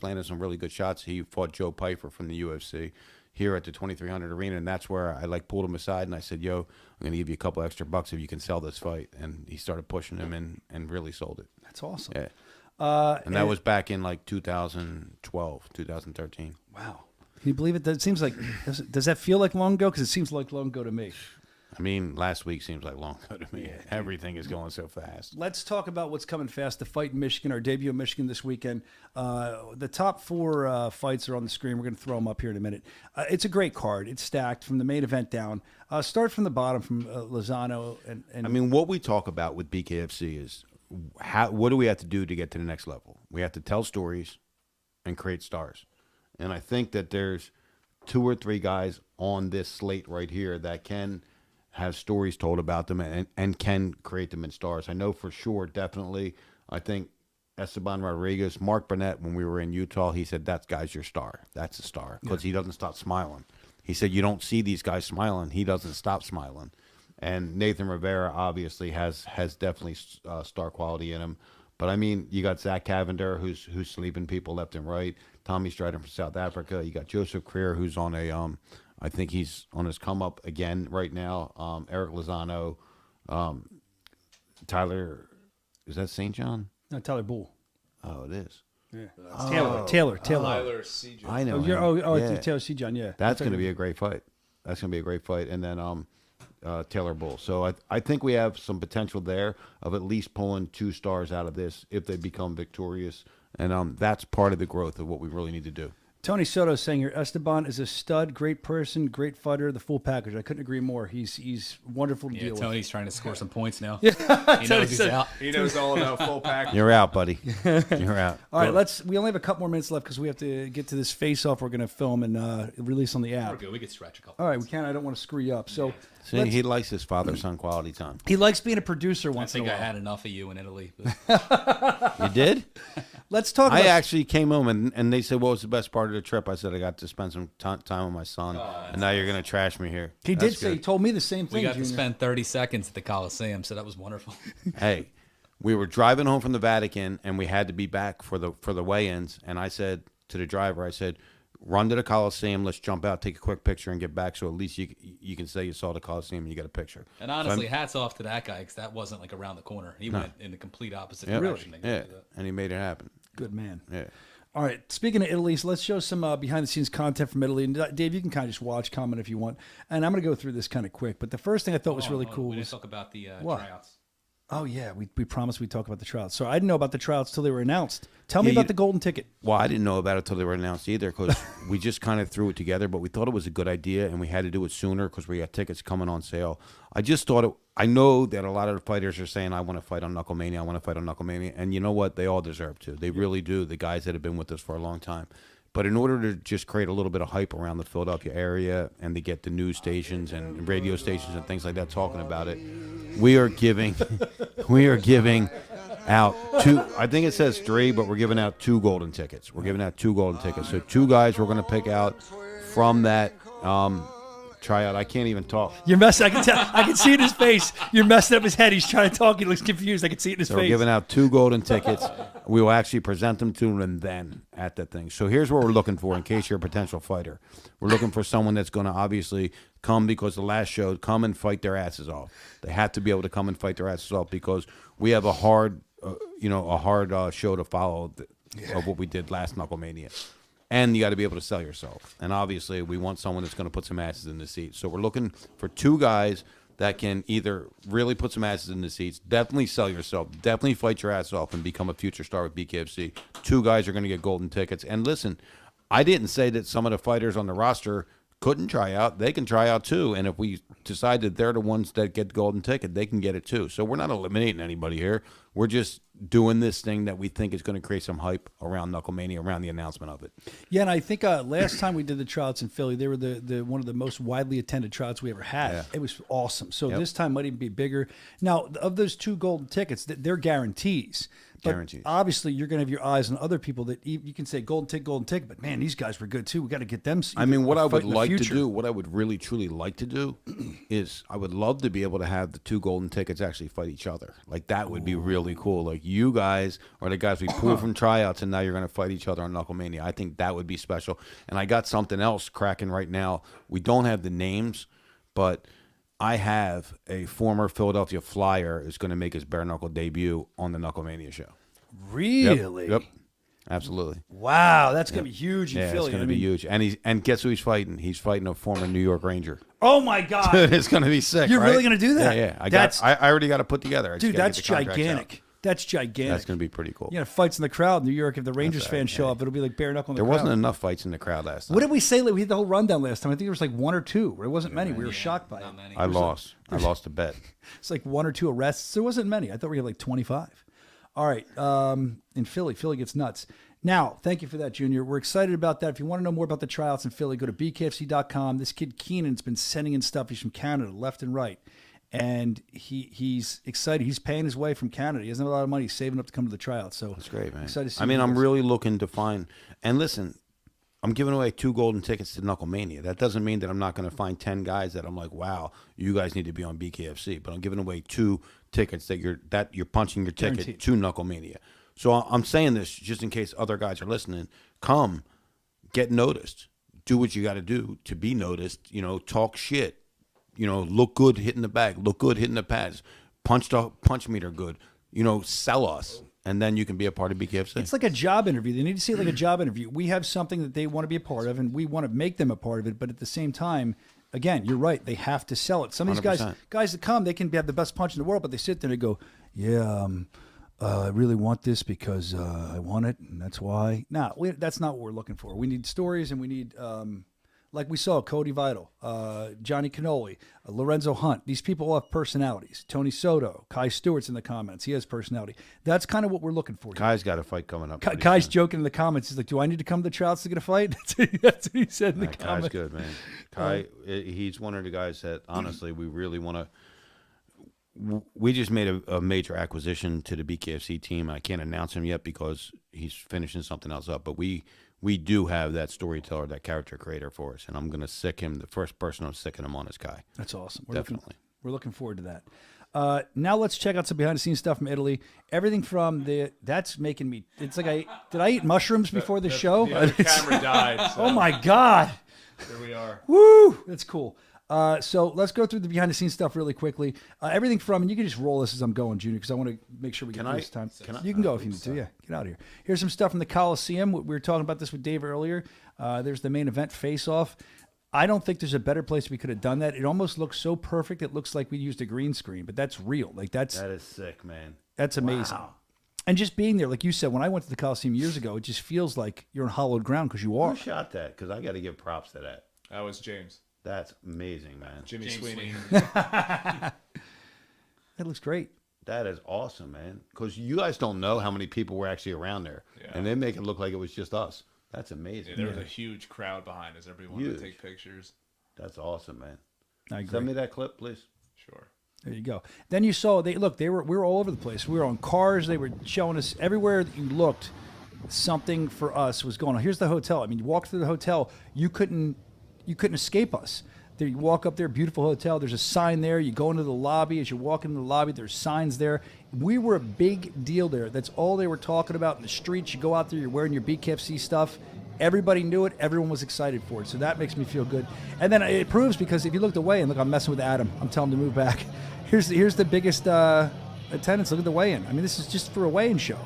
landing some really good shots. He fought Joe Pyfer from the UFC here at the 2300 Arena, and that's where I pulled him aside and I said, "Yo, I'm going to give you a couple extra bucks if you can sell this fight." And he started pushing him in and really sold it. That's awesome. Yeah. And that was back in like 2012, 2013. Wow. Can you believe it? That seems like does that feel like long ago? Because it seems like long ago to me. I mean, last week seems like long ago to me. Yeah. Everything is going so fast. Let's talk about what's coming fast. The fight in Michigan, our debut in Michigan this weekend. The top 4 fights are on the screen. We're going to throw them up here in a minute. It's a great card. It's stacked from the main event down. Start from the bottom from Lozano. And I mean, what we talk about with BKFC is what do we have to do to get to the next level? We have to tell stories and create stars. And I think that there's 2 or 3 guys on this slate right here that can have stories told about them and can create them in stars. I know for sure, definitely, I think Esteban Rodriguez, Mark Burnett, when we were in Utah, he said, that guy's your star. That's a star because he doesn't stop smiling. He said, you don't see these guys smiling. He doesn't stop smiling. And Nathan Rivera obviously has definitely star quality in him. But, I mean, you got Zach Cavender, who's sleeping people left and right. Tommy Strider from South Africa. You got Joseph Creer, who's on a I think he's on his come up again right now. Eric Lozano, Tyler, is that St. John? No, Tyler Bull. Oh, it is. Yeah. Taylor. Tyler C. John. I know. Yeah. Taylor C. John. Yeah. That's going to be a great fight. That's going to be a great fight. And then Taylor Bull. So I think we have some potential there of at least pulling 2 stars out of this if they become victorious. And that's part of the growth of what we really need to do. Tony Soto saying here, Esteban is a stud, great person, great fighter, the full package. I couldn't agree more. He's wonderful to deal with. Tony's trying to score some points now. Yeah. He knows he's out. He knows all about full package. You're out, buddy. You're out. All right, we only have a couple more minutes left because we have to get to this face-off we're going to film and release on the app. We're good. We could stretch a couple. All right, we can. I don't want to screw you up. So See, he likes his father-son quality time. He likes being a producer once in a while. I think I had enough of you in Italy. But... You did? Let's talk about... I actually came home and they said, what was the best part of the trip? I said, I got to spend some time with my son. And now you're going to trash me here. He did say, he told me the same thing. We got to spend 30 seconds at the Coliseum, so that was wonderful. Hey, we were driving home from the Vatican, and we had to be back for the weigh-ins. And I said to the driver, I said, run to the Coliseum, let's jump out, take a quick picture, and get back so at least you can say you saw the Coliseum and you got a picture. And honestly, hats off to that guy because that wasn't like around the corner. He went in the complete opposite direction. Yeah, and he made it happen. Good man. Yeah. All right. Speaking of Italy, so let's show some behind-the-scenes content from Italy. And Dave, you can kind of just watch, comment if you want. And I'm going to go through this kind of quick. But the first thing I thought was really cool we was... didn't talk about the tryouts. Oh, yeah. We promised we'd talk about the tryouts. So I didn't know about the tryouts till they were announced. Tell me about the golden ticket. Well, I didn't know about it till they were announced either because we just kind of threw it together. But we thought it was a good idea, and we had to do it sooner because we got tickets coming on sale. I just thought I know that a lot of the fighters are saying, I want to fight on Knucklemania, I want to fight on Knucklemania. And you know what? They all deserve to. They really do, the guys that have been with us for a long time. But in order to just create a little bit of hype around the Philadelphia area and to get the news stations and radio stations and things like that talking about it, we are giving out 2, I think it says 3, but we're giving out 2 golden tickets. We're giving out 2 golden tickets. So 2 guys we're going to pick out from that tryout. I can't even talk. You're messing. I can see it in his face. You're messing up his head. He's trying to talk. He looks confused. I can see it in his face. We're giving out 2 golden tickets. We will actually present them to them then at that thing. So here's what we're looking for in case you're a potential fighter. We're looking for someone that's going to obviously come because the last show, come and fight their asses off. They have to be able to come and fight their asses off because we have a hard, show to follow of what we did last Knucklemania. And you got to be able to sell yourself. And obviously, we want someone that's going to put some asses in the seats. So we're looking for 2 guys that can either really put some asses in the seats, definitely sell yourself, definitely fight your ass off and become a future star with BKFC. 2 guys are going to get golden tickets. And listen, I didn't say that some of the fighters on the roster couldn't try out. They can try out too. And if we decide that they're the ones that get the golden ticket, they can get it too. So we're not eliminating anybody here. We're just doing this thing that we think is going to create some hype around Knucklemania, around the announcement of it. Yeah, and I think last time we did the tryouts in Philly, they were the one of the most widely attended tryouts we ever had. Yeah. It was awesome. So this time might even be bigger. Now, of those 2 golden tickets, they're guarantees. But obviously, you're going to have your eyes on other people that you can say golden ticket, but man, these guys were good too. We got to get them. I mean, what I would like to do, what I would really truly like to do, is I would love to be able to have the 2 golden tickets actually fight each other. Like that would be really cool. Like you guys are the guys we pulled from tryouts, and now you're going to fight each other on Knucklemania. I think that would be special. And I got something else cracking right now. We don't have the names, but I have a former Philadelphia Flyer is going to make his bare knuckle debut on the Knucklemania show. Really? Yep. Absolutely. Wow, that's going to be huge in Philly. It's going to be huge. And guess who he's fighting? He's fighting a former New York Ranger. Oh my God! It's going to be sick. You're right? really going to do that? Yeah. I already got to put together. Dude, that's gigantic. That's gigantic. That's going to be pretty cool. You know, fights in the crowd in New York. If the Rangers fans show up, it'll be like bare knuckle in the crowd. crowd. There wasn't enough fights in the crowd last time. What did we say? We had the whole rundown last time. I think there was like 1 or 2. There wasn't many. We were shocked by it. I lost. I lost a bet. It's like 1 or 2 arrests. There wasn't many. I thought we had like 25. All right. In Philly gets nuts. Now, thank you for that, Junior. We're excited about that. If you want to know more about the tryouts in Philly, go to bkfc.com. This kid Keenan's been sending in stuff. He's from Canada, left and right. And he's excited. He's paying his way from Canada. He doesn't have a lot of money. He's saving up to come to the tryouts. So that's great, man. Excited to see I mean, you I'm guys. really looking to find. And listen, I'm giving away 2 golden tickets to Knucklemania. That doesn't mean that I'm not going to find 10 guys that I'm like, wow, you guys need to be on BKFC. But I'm giving away 2 tickets that you're punching your ticket Guaranteed. to Knucklemania. So I'm saying this just in case other guys are listening. Come, get noticed. Do what you got to do to be noticed. You know, talk shit. You know, look good hitting the bag. Look good hitting the pads. Punch the punch meter good. You know, sell us. And then you can be a part of BKFC. It's like a job interview. They need to see it like a job interview. We have something that they want to be a part of, and we want to make them a part of it. But at the same time, again, you're right. They have to sell it. Some of these 100%. guys that come, they can have the best punch in the world, but they sit there and they go, yeah, I really want this because I want it, and that's why. No, that's not what we're looking for. We need stories, and we need, like we saw, Cody Vital, Johnny Cannoli, Lorenzo Hunt. These people all have personalities. Tony Soto, Kai Stewart's in the comments. He has personality. That's kind of what we're looking for. Kai's got a fight coming up. Kai's joking in the comments. He's like, do I need to come to the tryouts to get a fight? That's what he said in the comments. Kai's good, man. Kai, he's one of the guys that, honestly, we really want to. We just made a major acquisition to the BKFC team. I can't announce him yet because he's finishing something else up. But we do have that storyteller, that character creator for us. And I'm going to sick him. The first person I'm sicking him on is Kai. That's awesome. Definitely. We're looking forward to that. Now let's check out some behind-the-scenes stuff from Italy. Everything from that's making me. It's like did I eat mushrooms before the show? The other camera died. So. Oh my God! Here we are. Woo! That's cool. So let's go through the behind-the-scenes stuff really quickly. Everything from, and you can just roll this as I'm going, Junior, because I want to make sure we get this time. You can go if you need to. Yeah, get out of here. Here's some stuff from the Coliseum. We were talking about this with Dave earlier. There's the main event face-off. I don't think there's a better place we could have done that. It almost looks so perfect. It looks like we used a green screen, but that's real. That is sick, man. That's amazing. Wow. And just being there, like you said, when I went to the Coliseum years ago, it just feels like you're on hollowed ground because you are. Who shot that? Because I got to give props to that. That was James. That's amazing, man. Jimmy Sweeney. That looks great. That is awesome, man. Because you guys don't know how many people were actually around there. Yeah. And they make it look like it was just us. That's amazing. Yeah, there was a huge crowd behind us. Everyone wanted to take pictures. That's awesome, man. I agree. Send me that clip, please. Sure. There you go. Then you saw we were all over the place. We were on cars. They were showing us everywhere that you looked. Something for us was going on. Here's the hotel. I mean, you walk through the hotel, you couldn't escape us. There, you walk up there, beautiful hotel. There's a sign there. You go into the lobby. As you walk into the lobby, there's signs there. We were a big deal there. That's all they were talking about in the streets. You go out there, you're wearing your BKFC stuff. Everybody knew it. Everyone was excited for it. So that makes me feel good. And then it proves, because if you looked away, and look, I'm messing with Adam. I'm telling him to move back. Here's the biggest attendance. Look at the weigh-in. I mean, this is just for a weigh-in show.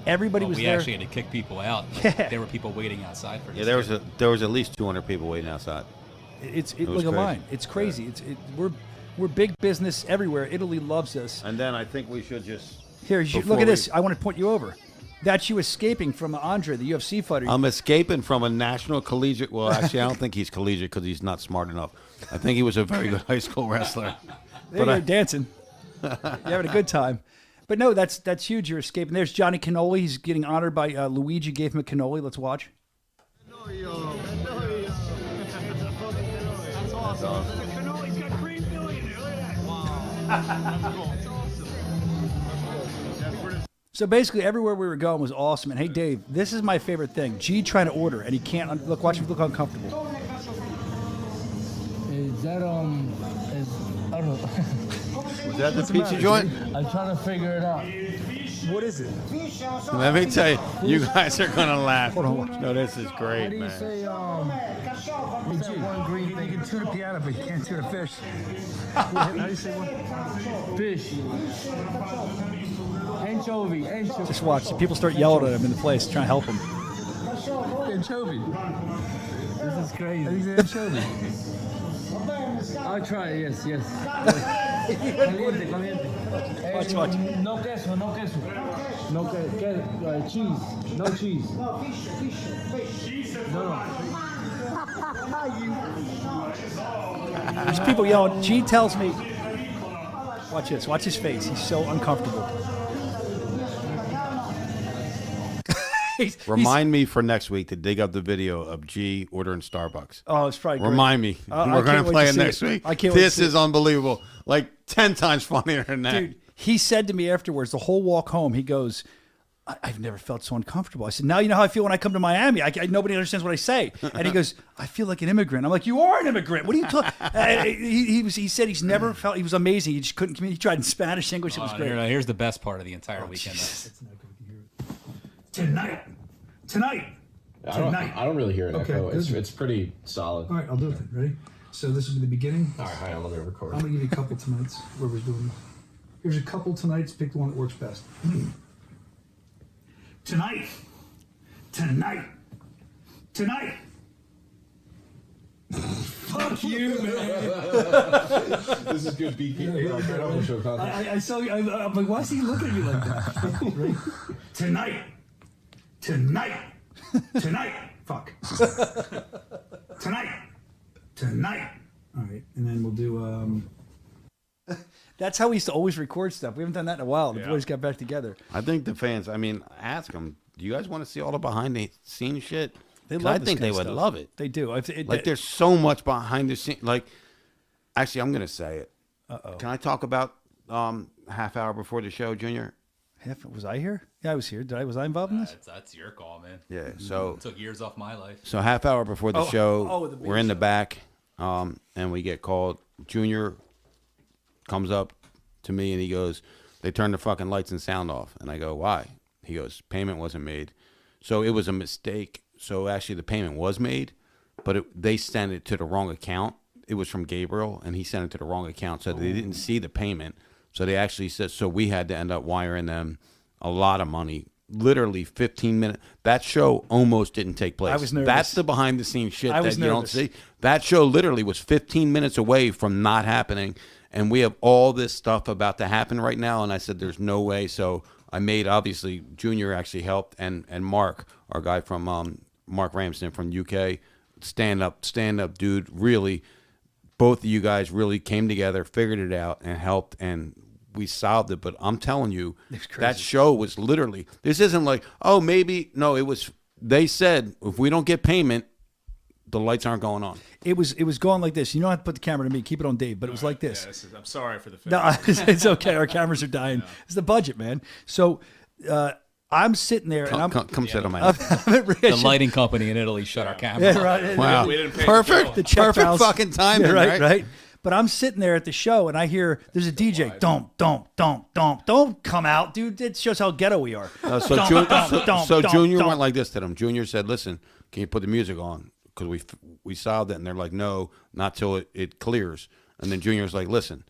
Everybody was there. We actually had to kick people out. Yeah. There were people waiting outside for this. Yeah, there was at least 200 people waiting outside. It's was like a crazy. line. It's crazy. Yeah. We're big business everywhere. Italy loves us. And then I think we should just Here, look at this. I want to point you over. That's you escaping from Andre, the UFC fighter. I'm escaping from a national collegiate. Well, actually, I don't think he's collegiate because he's not smart enough. I think he was a very good high school wrestler. There you're dancing. You're having a good time. But no, that's huge. You're escaping. There's Johnny Cannoli. He's getting honored by Luigi. Gave him a cannoli. Let's watch. That's awesome. The cannoli's got cream filling in there. Look at that. Wow. That's cool. That's awesome. So basically, everywhere we were going was awesome. And hey, Dave, this is my favorite thing. G trying to order, and he can't. Look, watch him look uncomfortable. Is that I don't know. Was that the pizza joint? I'm trying to figure it out. What is it? Let me tell you, you guys are gonna laugh. No, this is great, How do you man. say what's that one green thing? You can chew the piano, but you can't chew the fish. How do you say one? Fish. Anchovy. Just watch. People start yelling at him in the place, trying to help him. Anchovy. This is crazy. How do you say anchovy? I'll try it, yes. Caliente. Watch. No queso. Cheese. No cheese. No, fish. No. There's people yelling. G tells me. Watch this. Watch his face. He's so uncomfortable. Remind me for next week to dig up the video of G ordering Starbucks. Oh, it's probably great. Remind me. We're going to play it next week. I can't wait. This is unbelievable. Like 10 times funnier than that. Dude, he said to me afterwards, the whole walk home, he goes, I've never felt so uncomfortable. I said, now you know how I feel when I come to Miami. Nobody understands what I say. And he goes, I feel like an immigrant. I'm like, you are an immigrant. What are you talking? He said he's never felt. He was amazing. He just couldn't communicate. He tried in Spanish, English. It was great. Here's the best part of the entire weekend. Tonight. I don't really hear an Okay, echo. good. It's pretty solid. All right, I'll do it then. Ready? So this will be the beginning. All right, hang on, let me record. I'm going to give you a couple tonights where we're doing. Here's a couple tonights. Pick the one that works best. Tonight. Fuck you, man. This is good BK. I saw you. I'm like, why is he looking at me like that? Right? Tonight. Fuck. Tonight. All right, and then we'll do. That's how we used to always record stuff. We haven't done that in a while. The boys got back together. I think the fans, ask them, do you guys want to see all the behind the scenes shit? They 'Cause love I this think kind they of would stuff. love it. They do. There's so much behind the scenes. Like, actually, I'm going to say it. Uh-oh. Can I talk about half hour before the show, Junior? Was I here? Yeah, I was here. Was I involved in this? That's your call, man. Yeah, so It took years off my life. So half hour before the show, the big we're in the show. back, and we get called. Junior comes up to me and he goes, they turned the fucking lights and sound off. And I go, why? He goes, payment wasn't made. So it was a mistake. So actually the payment was made, but they sent it to the wrong account. It was from Gabriel, and he sent it to the wrong account. So they didn't see the payment. So they actually said, so we had to end up wiring them a lot of money. Literally 15 minutes. That show almost didn't take place. I was nervous. That's the behind the scenes shit I that was you don't nervous. see. That show literally was 15 minutes away from not happening. And we have all this stuff about to happen right now. And I said, there's no way. So I made, obviously, Junior actually helped. And Mark, our guy from Mark Ramsden from UK, stand up dude. Really, both of you guys really came together, figured it out, and helped. And we solved it. But I'm telling you, that show was literally, this isn't like, oh, maybe. No, it was, they said, if we don't get payment, the lights aren't going on. It was going like this. You don't have to put the camera to me. Keep it on Dave. But it was like this. I'm sorry for the film. No, it's okay. Our cameras are dying. It's the budget, man. So I'm sitting there, and come sit on my I'm The lighting company in Italy shut our cameras. Yeah, right. Wow. We didn't pay Perfect. The check Perfect bounce. fucking timing, Yeah, right? But I'm sitting there at the show, and I hear there's a DJ. Don't come out, dude. It shows how ghetto we are. So Junior went like this to them. Junior said, "Listen, can you put the music on? Because we solved it." And they're like, "No, not till it clears." And then Junior's like, "Listen,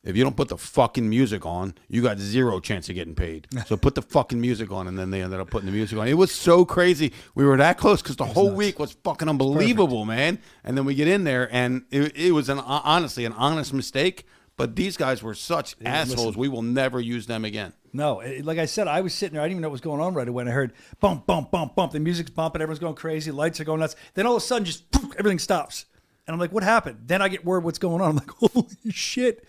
if you don't put the fucking music on, you got zero chance of getting paid. So put the fucking music on." And then they ended up putting the music on. It was so crazy. We were that close because the whole week was fucking unbelievable, man. And then we get in there, and it was honestly an honest mistake. But these guys were such assholes. listen. We will never use them again. No, like I said, I was sitting there. I didn't even know what was going on right away. And I heard bump, bump, bump, bump. The music's bumping. Everyone's going crazy. Lights are going nuts. Then all of a sudden, just poof, everything stops. And I'm like, what happened? Then I get word what's going on. I'm like, holy shit.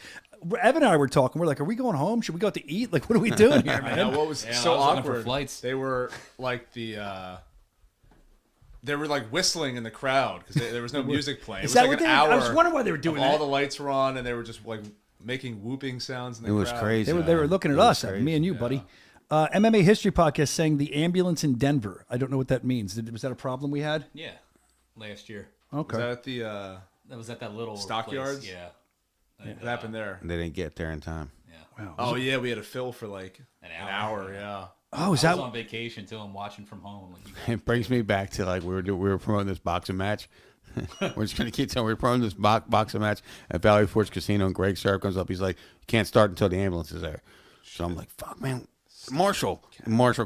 Evan and I were talking. We're like, are we going home? Should we go out to eat? Like, what are we doing here, man? I know, what was so I was looking for awkward. flights. They were like they were like whistling in the crowd because there was no music playing. Is It was that like what an they? hour. I was wondering why they were doing all that. the lights were on, and they were just like making whooping sounds in the It was crowd. crazy. They were looking at us, me and you, buddy. MMA History Podcast saying the ambulance in Denver. I don't know what that means. Was that a problem we had? Yeah, last year. Okay. Was that at the That was at that little Stockyards? place. Yeah. What happened there? They didn't get there in time. Wow. Oh yeah, we had to fill for like An hour. Yeah. Oh, is I that? was on vacation too. I'm watching from home. Like, you guys- It brings me back to like we were promoting this boxing match. We're just gonna keep telling we're promoting this boxing match at Valley Forge Casino, and Greg Sharp comes up. He's like, "You can't start until the ambulance is there." So I'm like, "Fuck, man." Marshall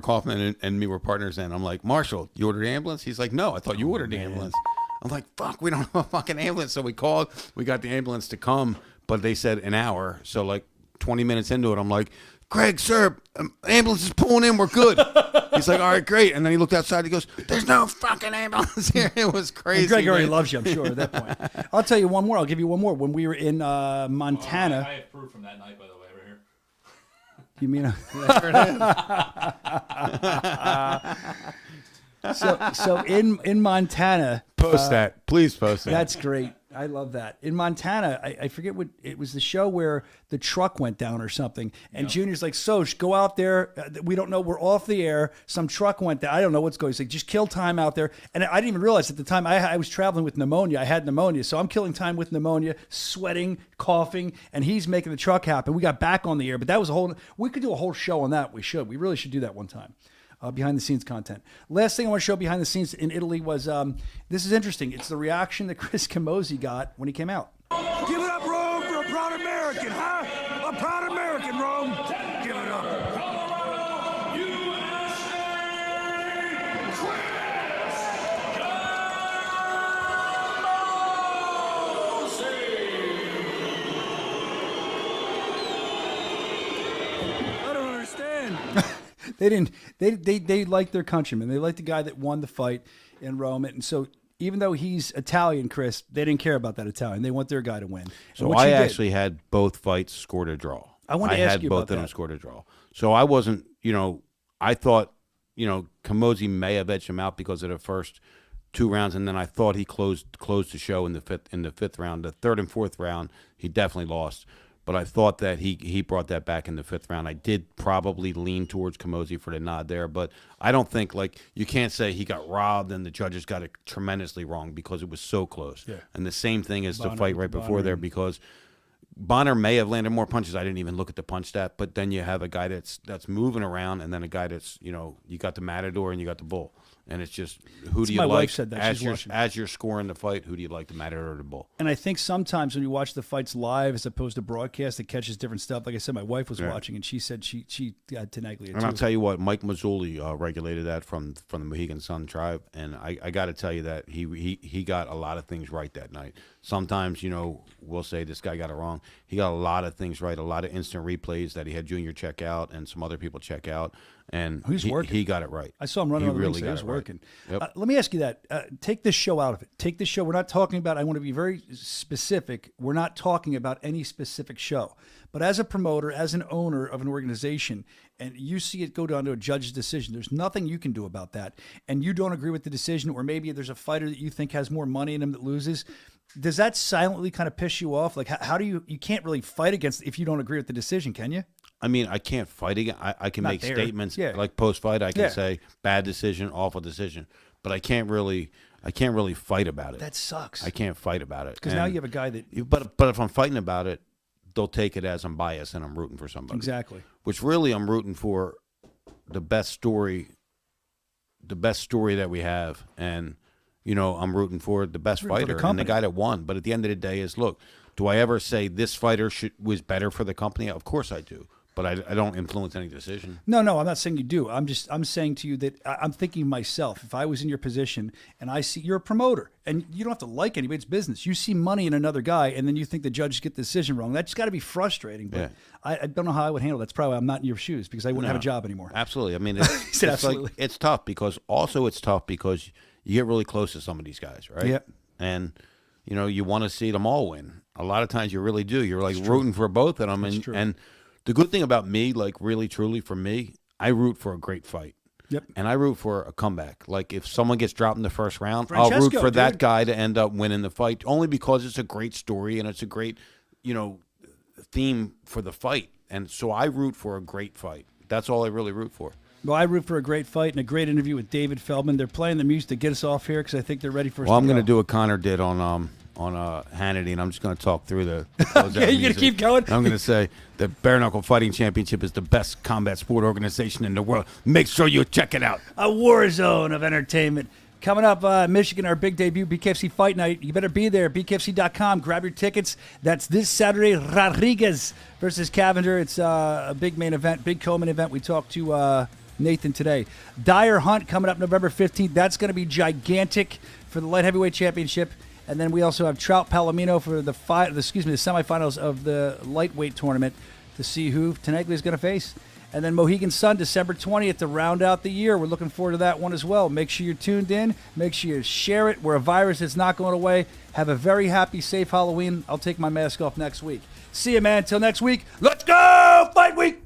Kaufman and me were partners then. I'm like, "Marshall, you ordered the ambulance?" He's like, "No, I thought you ordered the ambulance." I'm like, "Fuck, we don't have a fucking ambulance." So we called. We got the ambulance to come, but they said an hour. So like 20 minutes into it, I'm like, "Greg, sir, ambulance is pulling in. We're good." He's like, "All right, great." And then he looked outside. He goes, "There's no fucking ambulance here." It was crazy. And Greg already man. loves you, I'm sure, at that point. I'll tell you one more. I'll give you one more. When we were in Montana. I have proof from that night, by the way, right here. You mean? So in Montana. Post that. Please post that. That's great. I love that. In Montana, I forget what it was, the show where the truck went down or something. And Junior's like, Soch, go out there. We don't know. We're off the air. Some truck went down. I don't know what's going on. He's like, just kill time out there. And I didn't even realize at the time I was traveling with pneumonia. I had pneumonia. So I'm killing time with pneumonia, sweating, coughing, and he's making the truck happen. We got back on the air, but that was we could do a whole show on that. We really should do that one time. Behind the scenes content. Last thing I want to show behind the scenes in Italy was this is interesting. It's the reaction that Chris Camozzi got when he came out. Give it up, Rome, for a proud American, huh? A proud American, Rome. Give it up. I don't understand. They like their countryman. They like the guy that won the fight in Rome. And so even though he's Italian, Chris, they didn't care about that Italian. They want their guy to win. So I actually had both fights scored a draw. I wanted to ask you about I had both of them that. scored a draw. So I wasn't, I thought, Camozzi may have edged him out because of the first two rounds, and then I thought he closed the show in the fifth round. The third and fourth round, he definitely lost. But I thought that he brought that back in the fifth round. I did probably lean towards Camozzi for the nod there, but I don't think, you can't say he got robbed and the judges got it tremendously wrong because it was so close. Yeah. And the same thing as the Bonner- fight right before Bonner there, and- because Bonner may have landed more punches. I didn't even look at the punch stat, but then you have a guy that's moving around, and then a guy that's, you got the Matador and you got the Bull. And it's just, who do you my like? wife said that. She's watching. As you're scoring the fight, who do you like, the Matador or the Bull? And I think sometimes when you watch the fights live as opposed to broadcast, it catches different stuff. Like I said, my wife was watching, and she said she got Tenaglia too. And I'll tell you what, Mike Mazzulli regulated that from the Mohegan Sun tribe, and I got to tell you that he got a lot of things right that night. Sometimes, we'll say this guy got it wrong. He got a lot of things right, a lot of instant replays that he had Junior check out and some other people check out, and he got it right. I saw him running on the ring, so he was working. Yep. Let me ask you that. Take this show out of it. Take this show. We're not talking about, I want to be very specific. We're not talking about any specific show. But as a promoter, as an owner of an organization, and you see it go down to a judge's decision, there's nothing you can do about that. And you don't agree with the decision, or maybe there's a fighter that you think has more money in him that loses. Does that silently kind of piss you off? Like, how do you can't really fight against if you don't agree with the decision, can you? I mean, I can't fight again. I can Not make there. statements Yeah. like post-fight. I can Yeah. say bad decision, awful decision, but I can't really fight about it. That sucks. I can't fight about it Because now And- you have a guy that... But if I'm fighting about it, they'll take it as I'm biased and I'm rooting for somebody. Exactly. Which really I'm rooting for the best story that we have, and I'm rooting for the best Rooting for the fighter and the company. guy that won. But at the end of the day, is look, do I ever say this fighter was better for the company? Of course I do. but I don't influence any decision. No, I'm not saying you do. I'm saying to you that I'm thinking myself, if I was in your position and I see you're a promoter and you don't have to like anybody, it's business. You see money in another guy and then you think the judges get the decision wrong. That's got to be frustrating. But Yeah. I don't know how I would handle that. That's probably why I'm not in your shoes because I wouldn't have a job anymore. Absolutely. I mean, He said absolutely. Like, it's tough because you get really close to some of these guys, right? Yep. And, you want to see them all win. A lot of times you really do. You're like rooting for both of them. And the good thing about me, like really, truly for me, I root for a great fight. Yep. And I root for a comeback. Like if someone gets dropped in the first round, I'll root for that guy to end up winning the fight only because it's a great story and it's a great, theme for the fight. And so I root for a great fight. That's all I really root for. Well, I root for a great fight and a great interview with David Feldman. They're playing the music to get us off here because I think they're ready for us. Well, I'm going to do what Connor did on Hannity, and I'm just going to talk through the Okay, you're going to keep going? I'm going to say the Bare Knuckle Fighting Championship is the best combat sport organization in the world. Make sure you check it out. A war zone of entertainment. Coming up, Michigan, our big debut, BKFC Fight Night. You better be there, bkfc.com. Grab your tickets. That's this Saturday, Rodriguez versus Cavender. It's a big main event, big co-main event. We talked to Nathan today. Dyer Hunt coming up November 15th. That's going to be gigantic for the light heavyweight championship. And then we also have Trout Palomino for the semifinals of the lightweight tournament to see who Tenaglia is going to face. And then Mohegan Sun, December 20th to round out the year. We're looking forward to that one as well. Make sure you're tuned in. Make sure you share it. We're a virus that's not going away. Have a very happy, safe Halloween. I'll take my mask off next week. See you, man. Until next week. Let's go! Fight week!